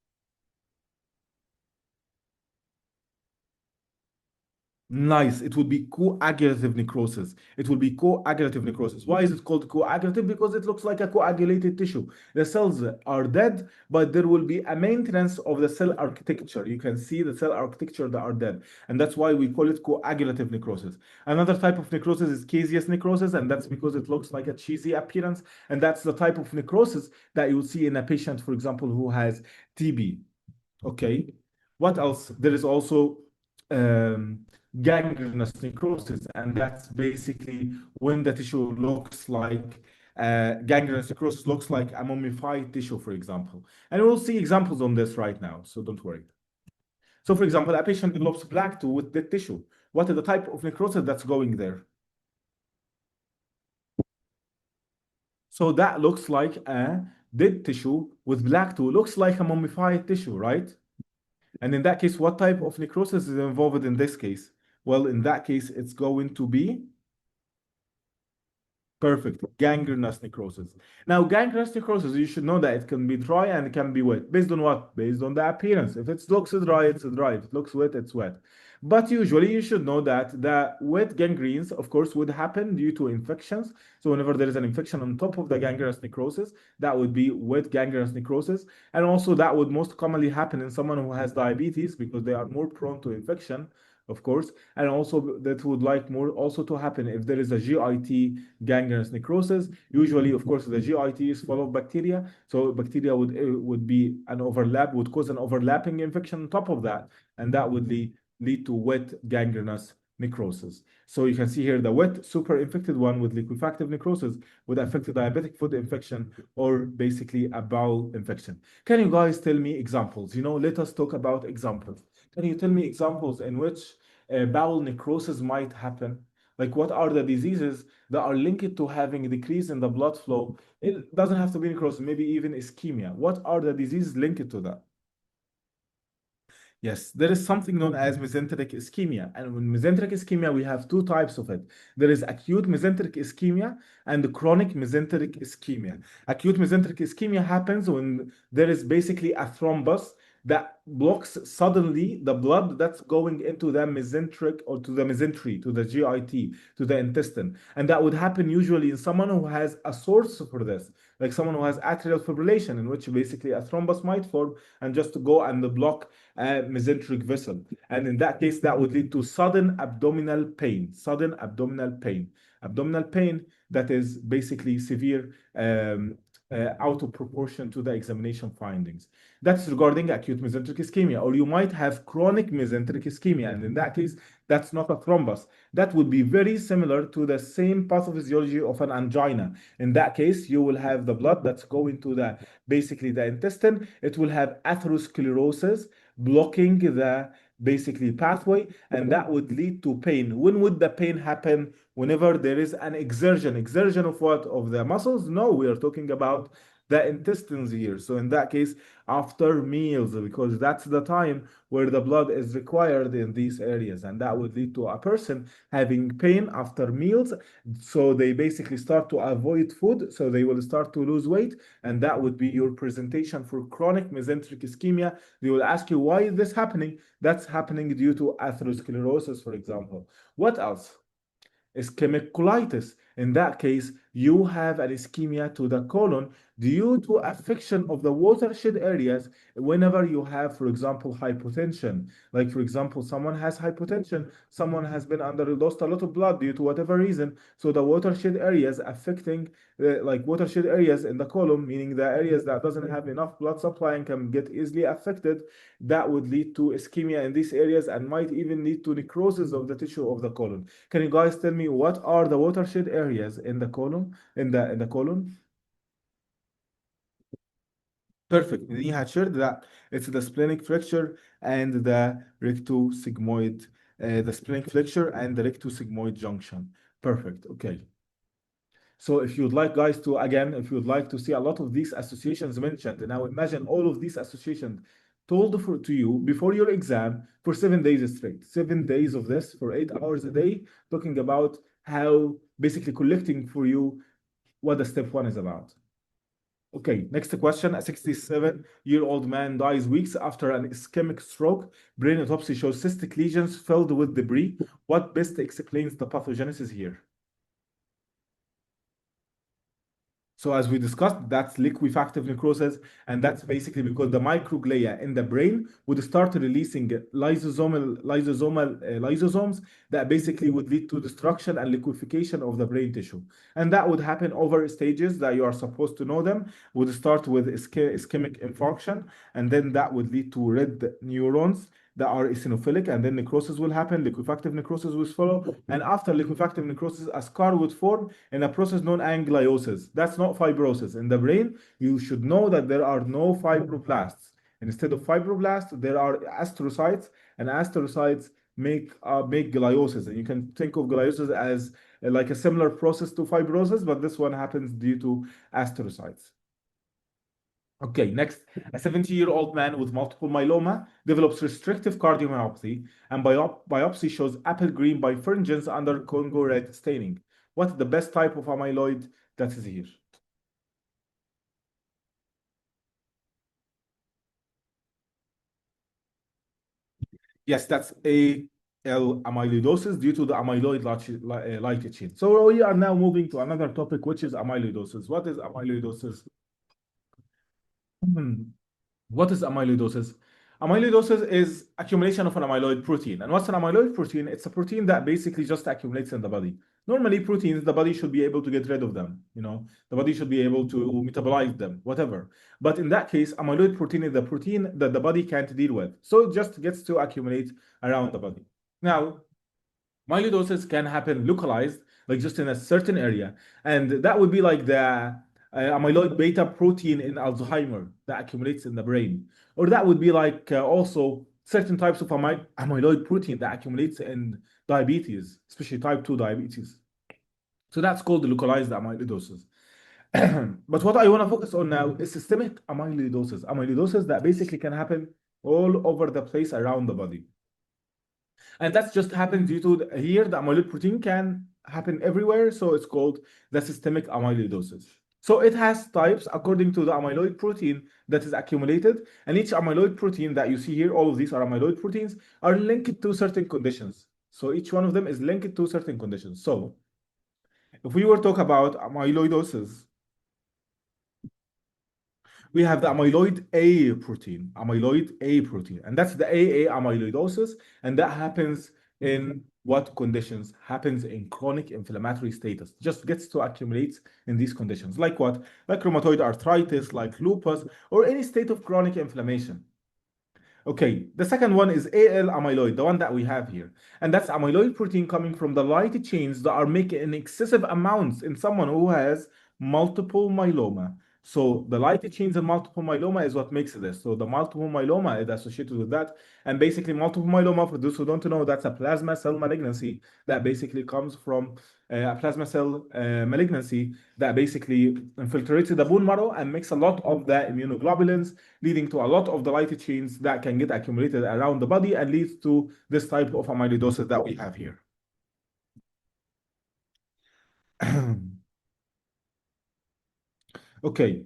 Nice. It would be coagulative necrosis. It will be coagulative necrosis. Why is it called coagulative? Because it looks like a coagulated tissue. The cells are dead, but there will be a maintenance of the cell architecture. You can see the cell architecture that are dead. And that's why we call it coagulative necrosis. Another type of necrosis is caseous necrosis, and that's because it looks like a cheesy appearance. And that's the type of necrosis that you see in a patient, for example, who has TB. Okay. What else? There is also um, gangrenous necrosis, and that's basically when the tissue looks like gangrenous necrosis looks like a mummified tissue, for example. And we'll see examples on this right now, so don't worry. So, for example, a patient develops black tooth with dead tissue. What is the type of necrosis that's going there? So that looks like a dead tissue with black tooth, looks like a mummified tissue, right? And in that case, what type of necrosis is involved in this case? Well, in that case, it's going to be perfect. Gangrenous necrosis. Now, gangrenous necrosis, you should know that it can be dry and it can be wet. Based on what? Based on the appearance. If it looks dry, it's dry. If it looks wet, it's wet. But usually you should know that the wet gangrenes, of course, would happen due to infections. So whenever there is an infection on top of the gangrenous necrosis, that would be wet gangrenous necrosis. And also that would most commonly happen in someone who has diabetes because they are more prone to infection, of course. And also that would like more also to happen if there is a GIT gangrenous necrosis. Usually, of course, the GIT is full of bacteria. So bacteria would be an overlap, would cause an overlapping infection on top of that. And that would lead to wet gangrenous necrosis. So you can see here the wet super infected one with liquefactive necrosis would affect a diabetic foot infection or basically a bowel infection. Can you guys tell me examples? Let us talk about examples. Can you tell me examples in which bowel necrosis might happen? Like what are the diseases that are linked to having a decrease in the blood flow? It doesn't have to be necrosis, maybe even ischemia. What are the diseases linked to that? Yes, there is something known as mesenteric ischemia. And with mesenteric ischemia, we have two types of it. There is acute mesenteric ischemia and chronic mesenteric ischemia. Acute mesenteric ischemia happens when there is basically a thrombus that blocks suddenly the blood that's going into the mesenteric or to the mesentery, to the GIT, to the intestine. And that would happen usually in someone who has a source for this, like someone who has atrial fibrillation, in which basically a thrombus might form and just go and block a mesenteric vessel. And in that case, that would lead to sudden abdominal pain, abdominal pain that is basically severe, out of proportion to the examination findings. That's regarding acute mesenteric ischemia, or you might have chronic mesenteric ischemia. And in that case, that's not a thrombus. That would be very similar to the same pathophysiology of an angina. In that case, you will have the blood that's going to basically the intestine. It will have atherosclerosis blocking the basically pathway, and that would lead to pain. When would the pain happen? Whenever there is an exertion of what? Of the muscles? No, we are talking about the intestines here. So in that case, after meals, because that's the time where the blood is required in these areas, and that would lead to a person having pain after meals. So they basically start to avoid food, so they will start to lose weight, and that would be your presentation for chronic mesenteric ischemia. They will ask you, why is this happening? That's happening due to atherosclerosis, for example. What else? Ischemic colitis. In that case, you have an ischemia to the colon due to affection of the watershed areas whenever you have, for example, hypotension. Like, for example, someone has hypotension, someone has been lost a lot of blood due to whatever reason. So the watershed areas affecting, like watershed areas in the colon, meaning the areas that doesn't have enough blood supply and can get easily affected, that would lead to ischemia in these areas and might even lead to necrosis of the tissue of the colon. Can you guys tell me what are the watershed areas in the colon? In the colon? Perfect. He had shared that it's the splenic flexure and the rectosigmoid, the splenic flexure and the rectosigmoid junction. Perfect. Okay. So if you'd like, guys, to again, if you'd like to see a lot of these associations mentioned, now imagine all of these associations told to you before your exam for 7 days straight, 7 days of this for 8 hours a day, talking about how basically collecting for you what the step one is about. Okay, next question. A 67-year-old man dies weeks after an ischemic stroke. Brain autopsy shows cystic lesions filled with debris. What best explains the pathogenesis here? So as we discussed, that's liquefactive necrosis, and that's basically because the microglia in the brain would start releasing lysosomes that basically would lead to destruction and liquefaction of the brain tissue. And that would happen over stages that you are supposed to know them. Would start with ischemic infarction, and then that would lead to red neurons that are eosinophilic, and then necrosis will happen, liquefactive necrosis will follow, and after liquefactive necrosis, a scar would form in a process known as angliosis. That's not fibrosis. In the brain, you should know that there are no fibroblasts. Instead of fibroblasts, there are astrocytes, and astrocytes make gliosis. And you can think of gliosis as like a similar process to fibrosis, but this one happens due to astrocytes. Okay, next, a 70-year-old man with multiple myeloma develops restrictive cardiomyopathy, and biopsy shows apple green bifurcations under Congo red staining. What's the best type of amyloid that is here? Yes, that's AL amyloidosis due to the amyloid light chain. So we are now moving to another topic, which is amyloidosis. What is amyloidosis? Hmm. What is amyloidosis? Amyloidosis is accumulation of an amyloid protein. And what's an amyloid protein? It's a protein that basically just accumulates in the body. Normally, proteins, the body should be able to get rid of them. The body should be able to metabolize them, whatever. But in that case, amyloid protein is the protein that the body can't deal with. So it just gets to accumulate around the body. Now, amyloidosis can happen localized, like just in a certain area. And that would be like the amyloid beta protein in Alzheimer that accumulates in the brain. Or that would be like also certain types of amyloid protein that accumulates in diabetes, especially type 2 diabetes. So that's called localized amyloidosis. But what I want to focus on now is systemic amyloidosis. Amyloidosis that basically can happen all over the place around the body. And that's just happened due to here, the amyloid protein can happen everywhere. So it's called the systemic amyloidosis. So it has types according to the amyloid protein that is accumulated. And each amyloid protein that you see here, all of these are amyloid proteins, are linked to certain conditions. So each one of them is linked to certain conditions. So if we were to talk about amyloidosis, we have the amyloid A protein, and that's the AA amyloidosis, and that happens in what conditions? Happens in chronic inflammatory status. Just gets to accumulate in these conditions. Like what? Like rheumatoid arthritis, like lupus, or any state of chronic inflammation. Okay, the second one is AL amyloid, the one that we have here. And that's amyloid protein coming from the light chains that are making in excessive amounts in someone who has multiple myeloma. So the light chains in multiple myeloma is what makes this. So the multiple myeloma is associated with that. And basically, multiple myeloma, for those who don't know, that's a plasma cell malignancy that basically comes from a plasma cell malignancy that basically infiltrates the bone marrow and makes a lot of the immunoglobulins, leading to a lot of the light chains that can get accumulated around the body and leads to this type of amyloidosis that we have here. Okay,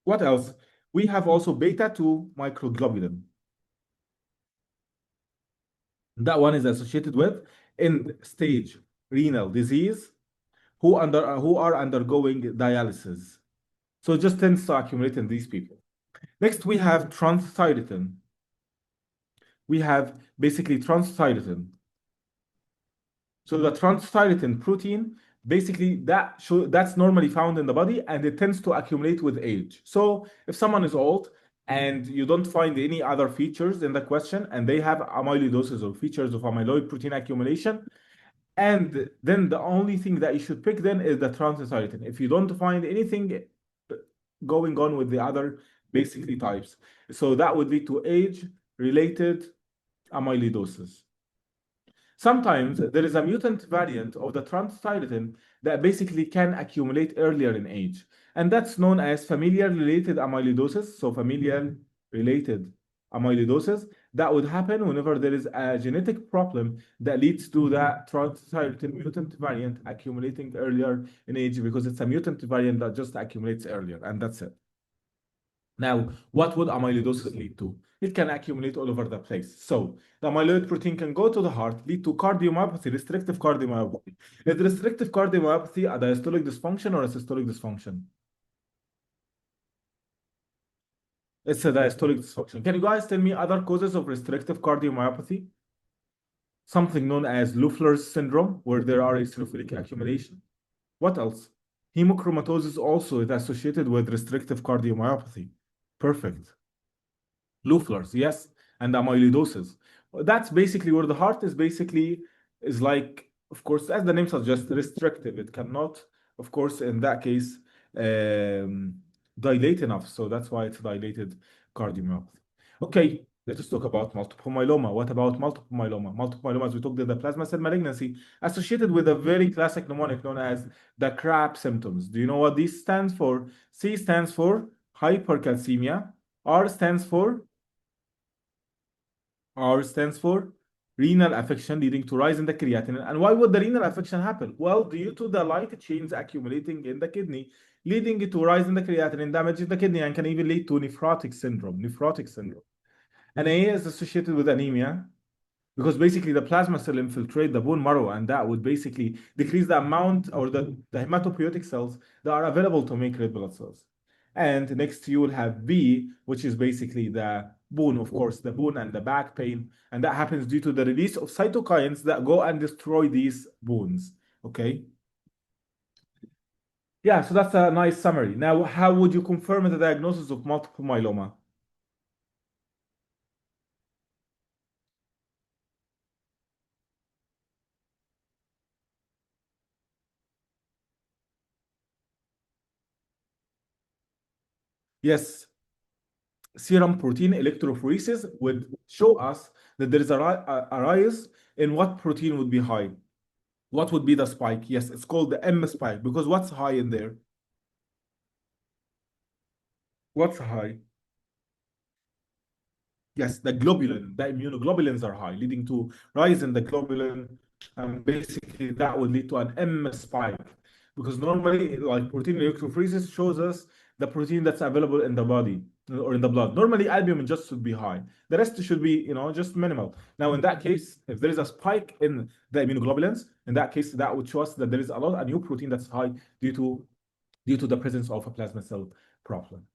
what else? We have also beta 2 microglobulin. That one is associated with end-stage renal disease who are undergoing dialysis. So it just tends to accumulate in these people. Next, we have transthyretin. We have basically transthyretin. So the transthyretin protein, basically that's normally found in the body and it tends to accumulate with age. So if someone is old and you don't find any other features in the question and they have amyloidosis or features of amyloid protein accumulation, and then the only thing that you should pick then is the transthyretin. If you don't find anything going on with the other basically types. So that would lead to age-related amyloidosis. Sometimes there is a mutant variant of the transthyretin that basically can accumulate earlier in age, and that's known as familial-related amyloidosis. So familial-related amyloidosis that would happen whenever there is a genetic problem that leads to the transthyretin mutant variant accumulating earlier in age because it's a mutant variant that just accumulates earlier, and that's it. Now, what would amyloidosis lead to? It can accumulate all over the place. So the amyloid protein can go to the heart, lead to cardiomyopathy, restrictive cardiomyopathy. Is restrictive cardiomyopathy a diastolic dysfunction or a systolic dysfunction? It's a diastolic dysfunction. Can you guys tell me other causes of restrictive cardiomyopathy? Something known as Leffler's syndrome, where there are eosinophilic accumulation. What else? Hemochromatosis also is associated with restrictive cardiomyopathy. Perfect. Leffler's, yes, and amyloidosis. That's basically where the heart is basically is like, of course, as the name suggests, restrictive. It cannot, of course, in that case, dilate enough. So that's why it's dilated cardiomyopathy. Okay, let us talk about multiple myeloma. What about multiple myeloma? Multiple myeloma, as we talked, is the plasma cell malignancy associated with a very classic mnemonic known as the CRAP symptoms. Do you know what this stands for? C stands for hypercalcemia. R stands for renal affection leading to rise in the creatinine. And why would the renal affection happen? Well, due to the light chains accumulating in the kidney, leading it to rise in the creatinine, damaging the kidney, and can even lead to nephrotic syndrome. Nephrotic syndrome. And A is associated with anemia because basically the plasma cell infiltrate the bone marrow, and that would basically decrease the amount or the hematopoietic cells that are available to make red blood cells. And next you will have B, which is basically the bone, of course, the bone and the back pain. And that happens due to the release of cytokines that go and destroy these bones. Okay. Yeah, so that's a nice summary. Now, how would you confirm the diagnosis of multiple myeloma? Yes, serum protein electrophoresis would show us that there is a rise in what protein would be high. What would be the spike? Yes, it's called the M spike because what's high in there? What's high? Yes, the globulin, the immunoglobulins are high, leading to rise in the globulin. And basically, that would lead to an M spike. Because normally, like protein electrophoresis shows us the protein that's available in the body or in the blood. Normally, albumin just should be high. The rest should be, just minimal. Now, in that case, if there is a spike in the immunoglobulins, in that case, that would show us that there is a new protein that's high due to the presence of a plasma cell problem.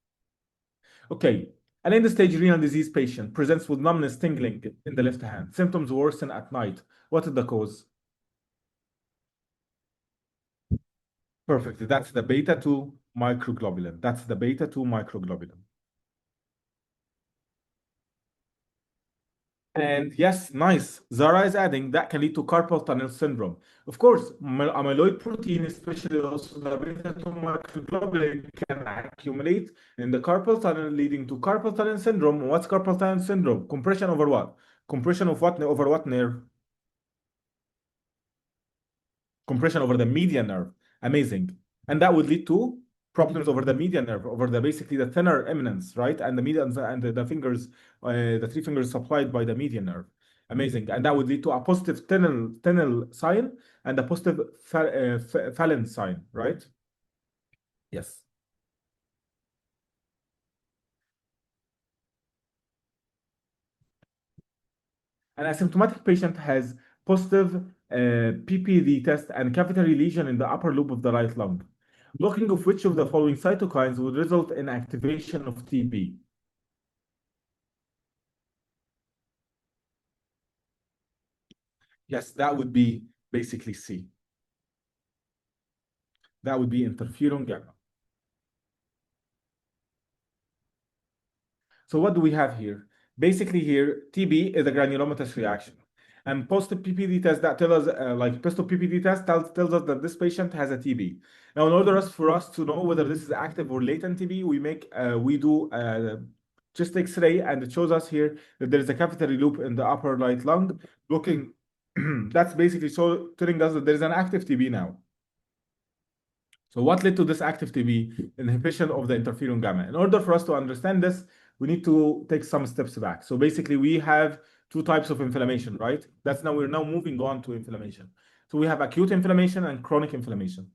Okay, an end-stage renal disease patient presents with numbness, tingling in the left hand. Symptoms worsen at night. What is the cause? Perfect. That's the beta 2 microglobulin. That's the beta 2 microglobulin. And yes, nice. Zara is adding that can lead to carpal tunnel syndrome. Of course, amyloid protein, especially also the beta 2 microglobulin, can accumulate in the carpal tunnel, leading to carpal tunnel syndrome. What's carpal tunnel syndrome? Compression over what? Compression of what over what nerve? Compression over the median nerve. Amazing. And that would lead to problems over the median nerve, over the basically the thinner eminence, right? And the median and the fingers, the three fingers supplied by the median nerve. Amazing. And that would lead to a positive tunnel sign and a positive Fallon sign, right? Yes. An asymptomatic patient has positive PPD test and cavitary lesion in the upper lobe of the right lung. Looking of which of the following cytokines would result in activation of TB? Yes, that would be basically C. That would be interferon gamma. So what do we have here? Basically here, TB is a granulomatous reaction. And positive PPD test that tell us, like positive PPD test tells us that this patient has a TB. Now, in order for us to know whether this is active or latent TB, we do chest X-ray, and it shows us here that there is a cavitary loop in the upper right lung. Looking, that's basically telling us that there is an active TB now. So what led to this active TB? Inhibition of the interferon gamma. In order for us to understand this, we need to take some steps back. So basically, we have two types of inflammation, right? We're now moving on to inflammation. So we have acute inflammation and chronic inflammation.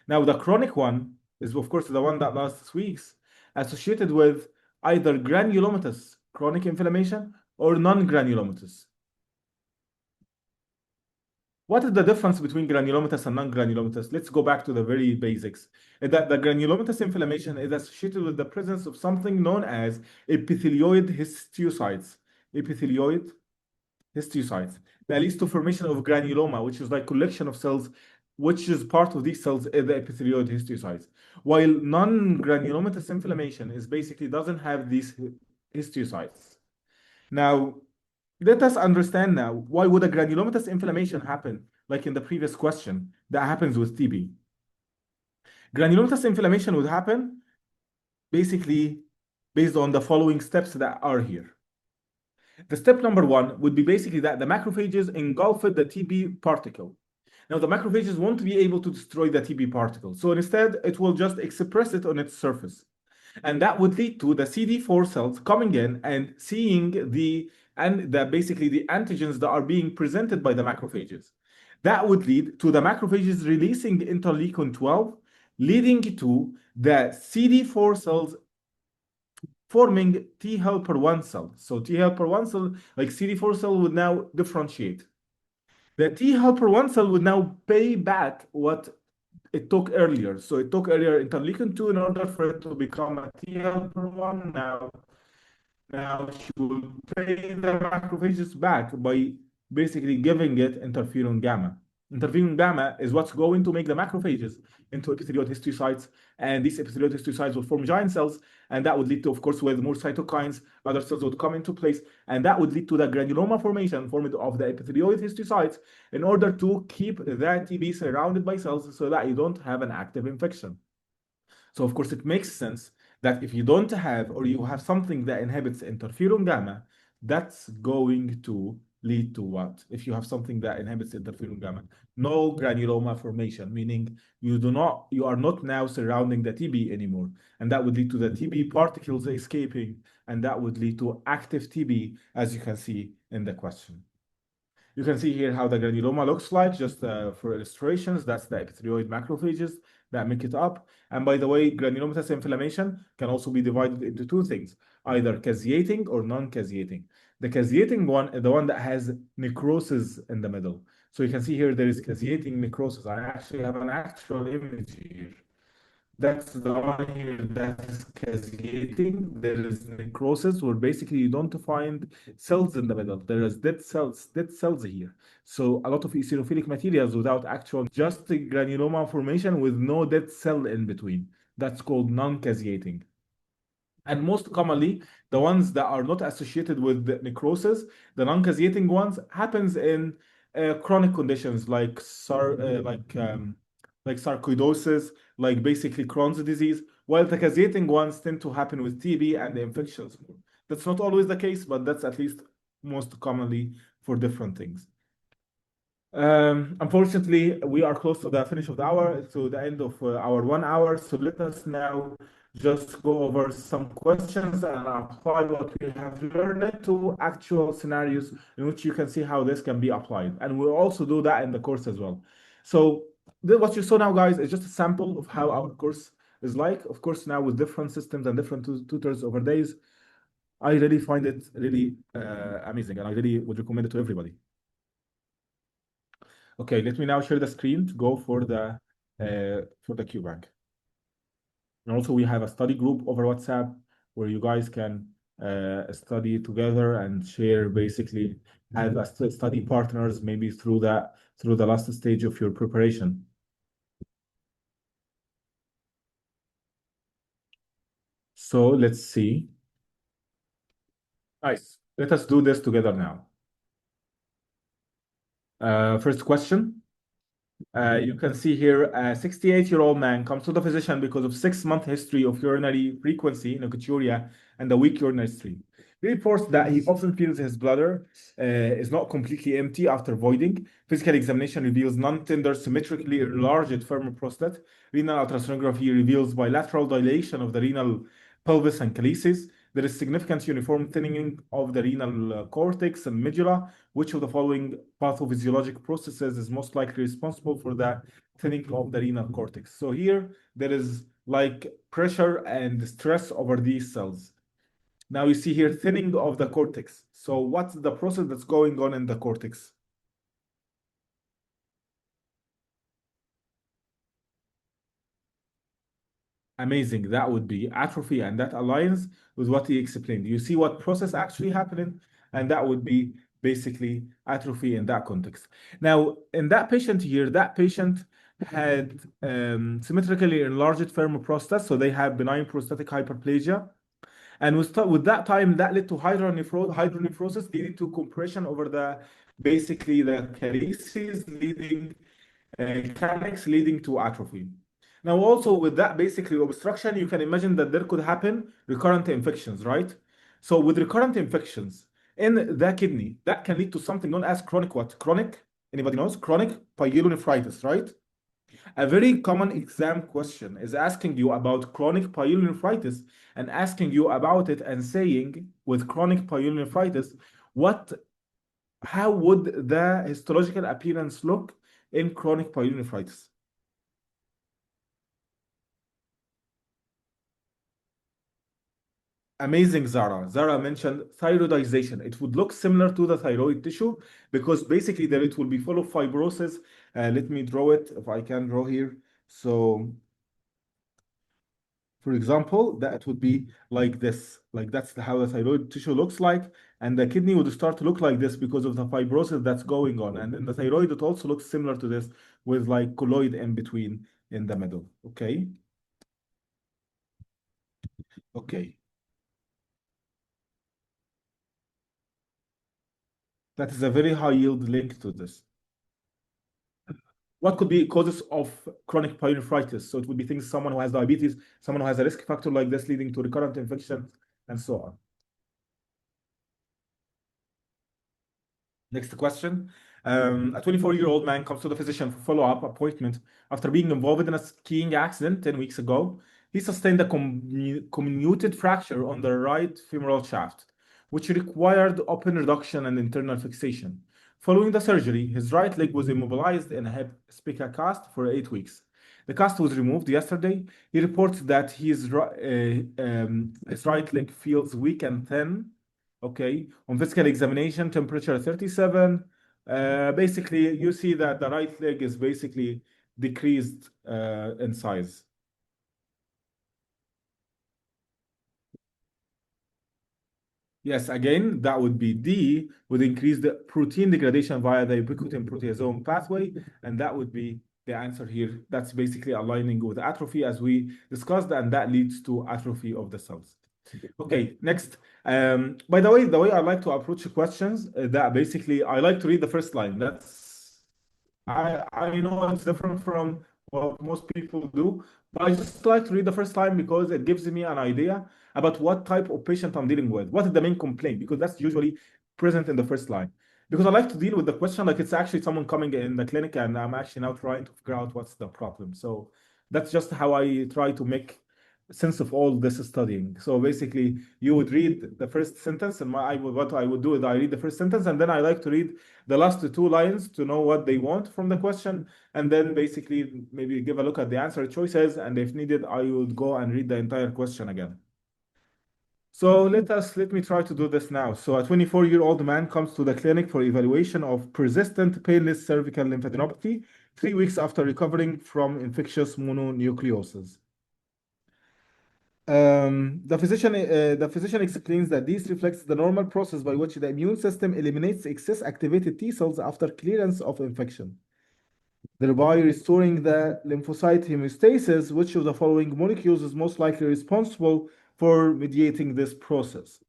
Now, the chronic one is, of course, the one that lasts weeks, associated with either granulomatous chronic inflammation or non-granulomatous. What is the difference between granulomatous and non-granulomatous? Let's go back to the very basics. That the granulomatous inflammation is associated with the presence of something known as epithelioid histiocytes. Epithelioid histiocytes. That leads to formation of granuloma, which is like collection of cells, which is part of these cells is the epithelioid histiocytes. While non-granulomatous inflammation is basically doesn't have these histiocytes. Now, let us understand now why would a granulomatous inflammation happen, like in the previous question, that happens with TB. Granulomatous inflammation would happen basically based on the following steps that are here. The step number one would be basically that the macrophages engulf the TB particle. Now, the macrophages won't be able to destroy the TB particle, so instead it will just express it on its surface. And that would lead to the CD4 cells coming in and seeing basically the antigens that are being presented by the macrophages. That would lead to the macrophages releasing interleukin 12, leading to the CD4 cells forming T helper 1 cell. So T helper 1 cell, like CD4 cell, would now differentiate. The T helper 1 cell would now pay back what it took earlier. So it took earlier interleukin 2 in order for it to become a T helper 1 Now she will pay the macrophages back by basically giving it interferon gamma. Interferon gamma is what's going to make the macrophages into epithelioid histiocytes, and these epithelioid histiocytes will form giant cells, and that would lead to, of course, with more cytokines, other cells would come into place, and that would lead to the granuloma formation formed of the epithelioid histiocytes in order to keep that TB surrounded by cells so that you don't have an active infection. So of course, it makes sense that if you don't have or you have something that inhibits interferon gamma, that's going to lead to what? If you have something that inhibits interferon gamma, no granuloma formation, meaning you are not now surrounding the TB anymore. And that would lead to the TB particles escaping, and that would lead to active TB, as you can see in the question. You can see here how the granuloma looks like, just for illustrations. That's the epithelioid macrophages that make it up. And by the way, granulomatous inflammation can also be divided into two things, either caseating or non-caseating. The caseating one is the one that has necrosis in the middle. So you can see here there is caseating necrosis. I actually have an actual image here. That's the one here that is caseating. There is necrosis where basically you don't find cells in the middle. There is dead cells here. So a lot of eosinophilic materials without actual, just a granuloma formation with no dead cell in between. That's called non-caseating. And most commonly, the ones that are not associated with the necrosis, the non-caseating ones, happens in chronic conditions like sarcoidosis, like basically Crohn's disease, while the caseating ones tend to happen with TB and infections. That's not always the case, but that's at least most commonly for different things. Unfortunately, we are close to the finish of the hour, to the end of our 1 hour. So let us now just go over some questions and apply what we have learned to actual scenarios in which you can see how this can be applied. And we'll also do that in the course as well. So what you saw now, guys, is just a sample of how our course is like. Of course, now with different systems and different tutors over days, I really find it really amazing, and I really would recommend it to everybody. Okay, let me now share the screen to go for the QBank. And also we have a study group over WhatsApp where you guys can study together and share, basically have a study partners maybe through the last stage of your preparation. So let's see. Nice. Let us do this together now. First question. You can see here a 68-year-old man comes to the physician because of 6-month history of urinary frequency, nocuturia, and a weak urinary stream. He reports that he often feels his bladder is not completely empty after voiding. Physical examination reveals non-tender, symmetrically enlarged femoral prostate. Renal ultrasonography reveals bilateral dilation of the renal pelvis and calyces. There is significant uniform thinning of the renal cortex and medulla. Which of the following pathophysiologic processes is most likely responsible for the thinning of the renal cortex? So here there is like pressure and stress over these cells. Now you see here thinning of the cortex. So what's the process that's going on in the cortex? Amazing. That would be atrophy, and that aligns with what he explained. You see what process actually happening, and that would be basically atrophy in that context. Now, in that patient here, that patient had symmetrically enlarged femoral prostate, so they have benign prostatic hyperplasia. And with that time, that led to hydronephrosis, leading to compression over basically the calyces, leading calyx, leading to atrophy. Now, also with that basically obstruction, you can imagine that there could happen recurrent infections, right? So with recurrent infections in the kidney, that can lead to something known as chronic what? Chronic, anybody knows? Chronic pyelonephritis, right? A very common exam question is asking you about chronic pyelonephritis and asking you about it and saying with chronic pyelonephritis, how would the histological appearance look in chronic pyelonephritis? Amazing, Zara. Zara mentioned thyroidization. It would look similar to the thyroid tissue because basically there it will be full of fibrosis. Let me draw it if I can draw here. So, for example, that would be like this. Like that's how the thyroid tissue looks like. And the kidney would start to look like this because of the fibrosis that's going on. And in the thyroid, it also looks similar to this with like colloid in between in the middle. Okay. Okay. That is a very high yield link to this. What could be causes of chronic pyelonephritis? So it would be things someone who has diabetes, someone who has a risk factor like this leading to recurrent infection, and so on. Next question. A 24-year-old man comes to the physician for follow-up appointment after being involved in a skiing accident 10 weeks ago. He sustained a comminuted fracture on the right femoral shaft, which required open reduction and internal fixation. Following the surgery, his right leg was immobilized in a hip spica cast for 8 weeks. The cast was removed yesterday. He reports that his right leg feels weak and thin. Okay, on physical examination, temperature 37. Basically, you see that the right leg is basically decreased in size. Yes, again, that would be D, would increase the protein degradation via the ubiquitin proteasome pathway, and that would be the answer here. That's basically aligning with atrophy as we discussed, and that leads to atrophy of the cells. Okay, next. By the way I like to approach questions that basically I like to read the first line. I know it's different from what most people do, but I just like to read the first line because it gives me an idea about what type of patient I'm dealing with. What is the main complaint? Because that's usually present in the first line. Because I like to deal with the question like it's actually someone coming in the clinic and I'm actually now trying to figure out what's the problem. So that's just how I try to make sense of all this studying. So basically, you would read the first sentence, and what I would do is I read the first sentence, and then I like to read the last two lines to know what they want from the question, and then basically maybe give a look at the answer choices, and if needed, I would go and read the entire question again. So let me try to do this now. So a 24-year-old man comes to the clinic for evaluation of persistent painless cervical lymphadenopathy 3 weeks after recovering from infectious mononucleosis. The physician explains that this reflects the normal process by which the immune system eliminates excess activated T cells after clearance of infection, thereby restoring the lymphocyte homeostasis. Which of the following molecules is most likely responsible for mediating this process?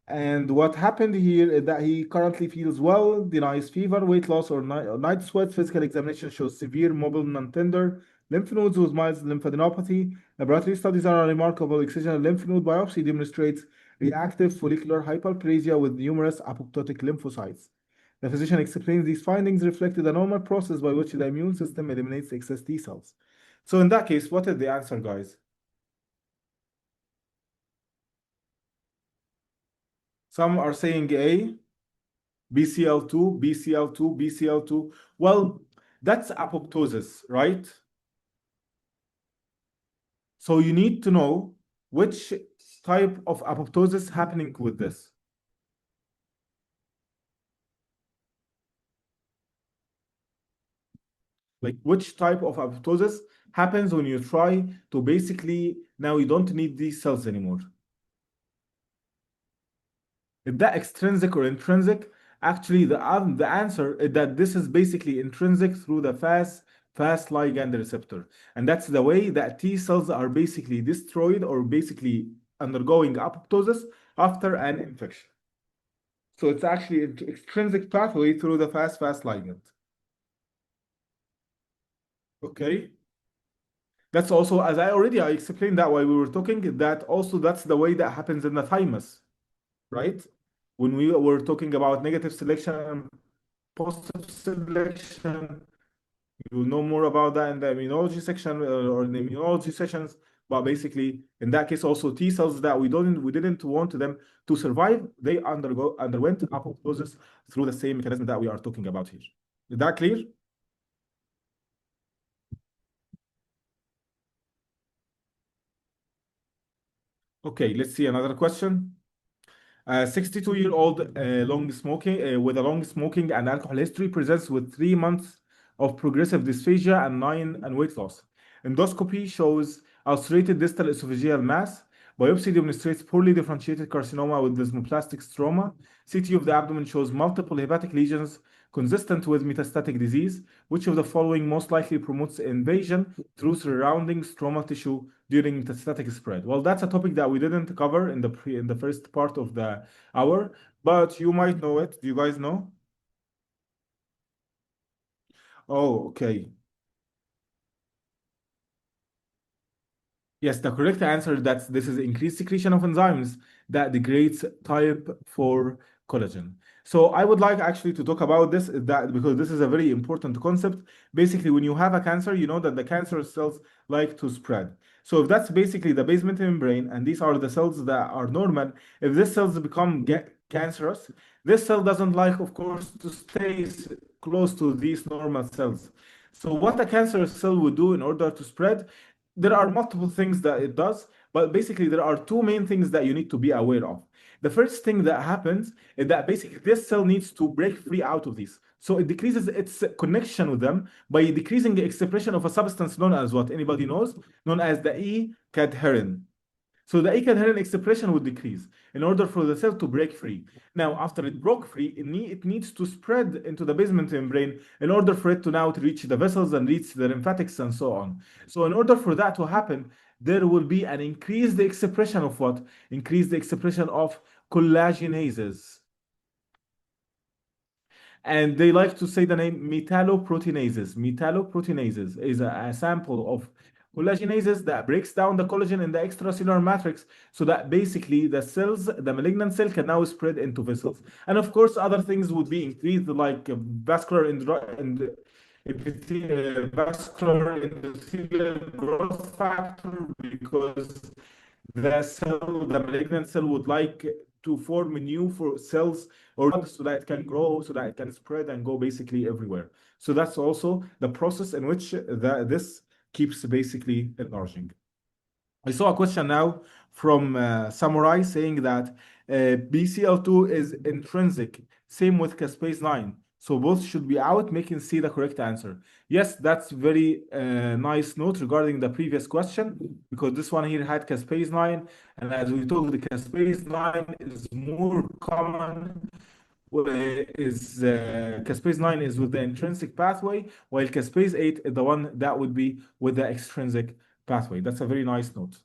And what happened here is that he currently feels well, denies fever, weight loss, or night sweats. Physical examination shows severe, mobile, non-tender lymph nodes with mild lymphadenopathy. Laboratory studies are remarkable. Excisional lymph node biopsy demonstrates reactive follicular hyperplasia with numerous apoptotic lymphocytes. The physician explains these findings reflected the normal process by which the immune system eliminates excess T cells. So in that case, what is the answer, guys? Some are saying A, BCL2, BCL2, BCL2. Well, that's apoptosis, right? So you need to know which type of apoptosis happening with this. Like which type of apoptosis happens when you try to basically, now you don't need these cells anymore. Is that extrinsic or intrinsic? Actually, the answer is that this is basically intrinsic through the fast ligand receptor. And that's the way that T cells are basically destroyed or basically undergoing apoptosis after an infection. So it's actually an extrinsic pathway through the fast ligand. Okay. That's also, as I explained that while we were talking, that also that's the way that happens in the thymus, right? When we were talking about negative selection and positive selection, you'll know more about that in the immunology section or in the immunology sessions. But basically, in that case, also T cells that we didn't want them to survive, they underwent apoptosis through the same mechanism that we are talking about here. Is that clear? Okay, let's see another question. 62-year-old long smoking with a long smoking and alcohol history presents with 3 months of progressive dysphagia and weight loss. Endoscopy shows ulcerated distal esophageal mass. Biopsy demonstrates poorly differentiated carcinoma with desmoplastic stroma. CT of the abdomen shows multiple hepatic lesions consistent with metastatic disease. Which of the following most likely promotes invasion through surrounding stromal tissue during metastatic spread? Well, that's a topic that we didn't cover in the first part of the hour, but you might know it. Do you guys know? Oh, okay. Yes, the correct answer is that this is increased secretion of enzymes that degrades type 4 collagen. So I would like actually to talk about this that because this is a very important concept. Basically, when you have a cancer, you know that the cancer cells like to spread. So if that's basically the basement membrane, and these are the cells that are normal, if these cells become cancerous, this cell doesn't like, of course, to stay close to these normal cells. So what a cancerous cell would do in order to spread, there are multiple things that it does, but basically there are two main things that you need to be aware of. The first thing that happens is that basically this cell needs to break free out of these. So it decreases its connection with them by decreasing the expression of a substance known as what anybody knows, known as the E-cadherin. So the E-cadherin expression would decrease in order for the cell to break free. Now, after it broke free, it needs to spread into the basement membrane in order for it to now to reach the vessels and reach the lymphatics and so on. So in order for that to happen, there will be an increased expression of what? Increased expression of collagenases. And they like to say the name metalloproteinases. Metalloproteinases is a sample of collagenases that breaks down the collagen in the extracellular matrix so that basically the cells, the malignant cell can now spread into vessels. And of course, other things would be increased like vascular endothelial growth factor because the malignant cell would like to form new for cells or so that it can grow, so that it can spread and go basically everywhere. So that's also the process in which this keeps basically enlarging. I saw a question now from Samurai saying that BCL2 is intrinsic, same with caspase 9. So both should be out, making C the correct answer. Yes, that's very nice note regarding the previous question, because this one here had caspase 9, and as we told, the caspase 9 is more common caspase 9 is with the intrinsic pathway, while caspase 8 is the one that would be with the extrinsic pathway. That's a very nice note.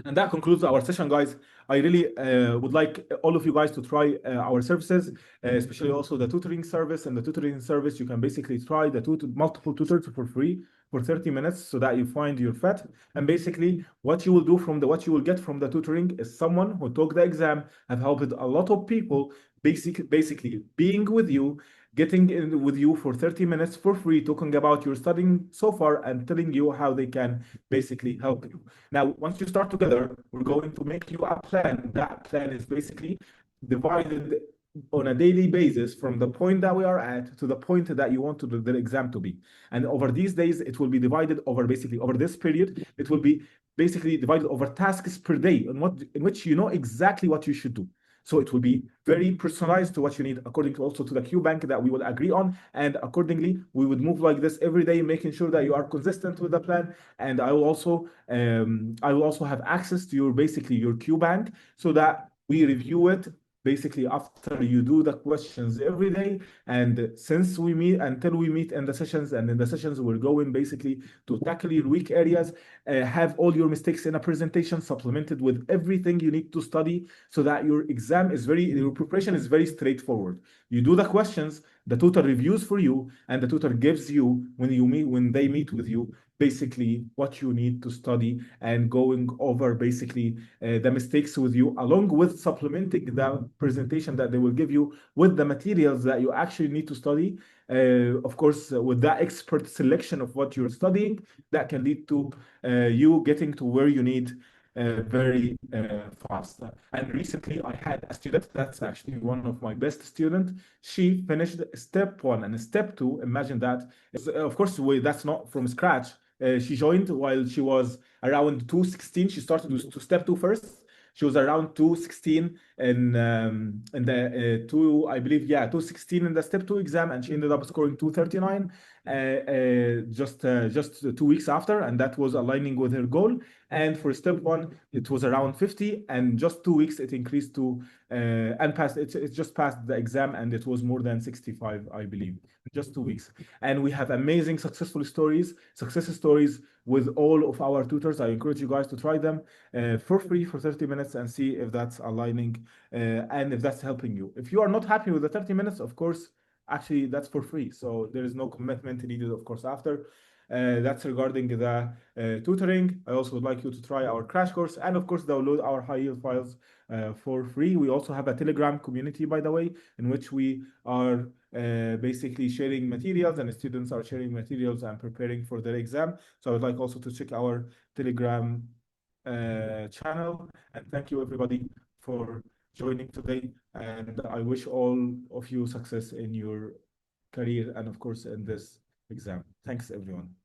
And that concludes our session, guys. I really would like all of you guys to try our services, especially also the tutoring service. And the tutoring service, you can basically try the multiple tutors for free for 30 minutes so that you find your fit. And basically, what you will do what you will get from the tutoring is someone who took the exam, have helped a lot of people, basically being with you, getting in with you for 30 minutes for free, talking about your studying so far and telling you how they can basically help you. Now, once you start together, we're going to make you a plan. That plan is basically divided on a daily basis from the point that we are at to the point that you want the exam to be. And over these days, it will be divided over basically over this period, it will be basically divided over tasks per day in which you know exactly what you should do. So it will be very personalized to what you need, according to also to the QBank that we will agree on. And accordingly, we would move like this every day, making sure that you are consistent with the plan. And I will also have access to your basically your QBank so that we review it basically after you do the questions every day. And since we meet until we meet in the sessions, and in the sessions we're going basically to tackle your weak areas, have all your mistakes in a presentation supplemented with everything you need to study so that your preparation is very straightforward. You do the questions, the tutor reviews for you, and the tutor gives you when they meet with you basically what you need to study, and going over basically the mistakes with you, along with supplementing the presentation that they will give you with the materials that you actually need to study. Of course, with that expert selection of what you're studying, that can lead to you getting to where you need very fast. And recently I had a student that's actually one of my best students. She finished step 1 and step 2. Imagine that. Of course, that's not from scratch. She joined while she was around 216. She started to step 2 first. She was around 216 in the I believe, yeah, 216 in the step 2 exam, and she ended up scoring 239 just 2 weeks after, and that was aligning with her goal. And for step 1, it was around 50, and just 2 weeks it increased to and passed. It just passed the exam, and it was more than 65, I believe, just 2 weeks. And we have amazing success stories with all of our tutors. I encourage you guys to try them for free for 30 minutes and see if that's aligning and if that's helping you. If you are not happy with the 30 minutes, of course, actually that's for free. So there is no commitment needed, of course, after. That's regarding the tutoring. I also would like you to try our crash course and, of course, download our high-yield files for free. We also have a Telegram community, by the way, in which we are basically sharing materials, and students are sharing materials and preparing for their exam. So I would like also to check our Telegram channel. And thank you, everybody, for joining today. And I wish all of you success in your career and, of course, in this exam. Thanks, everyone.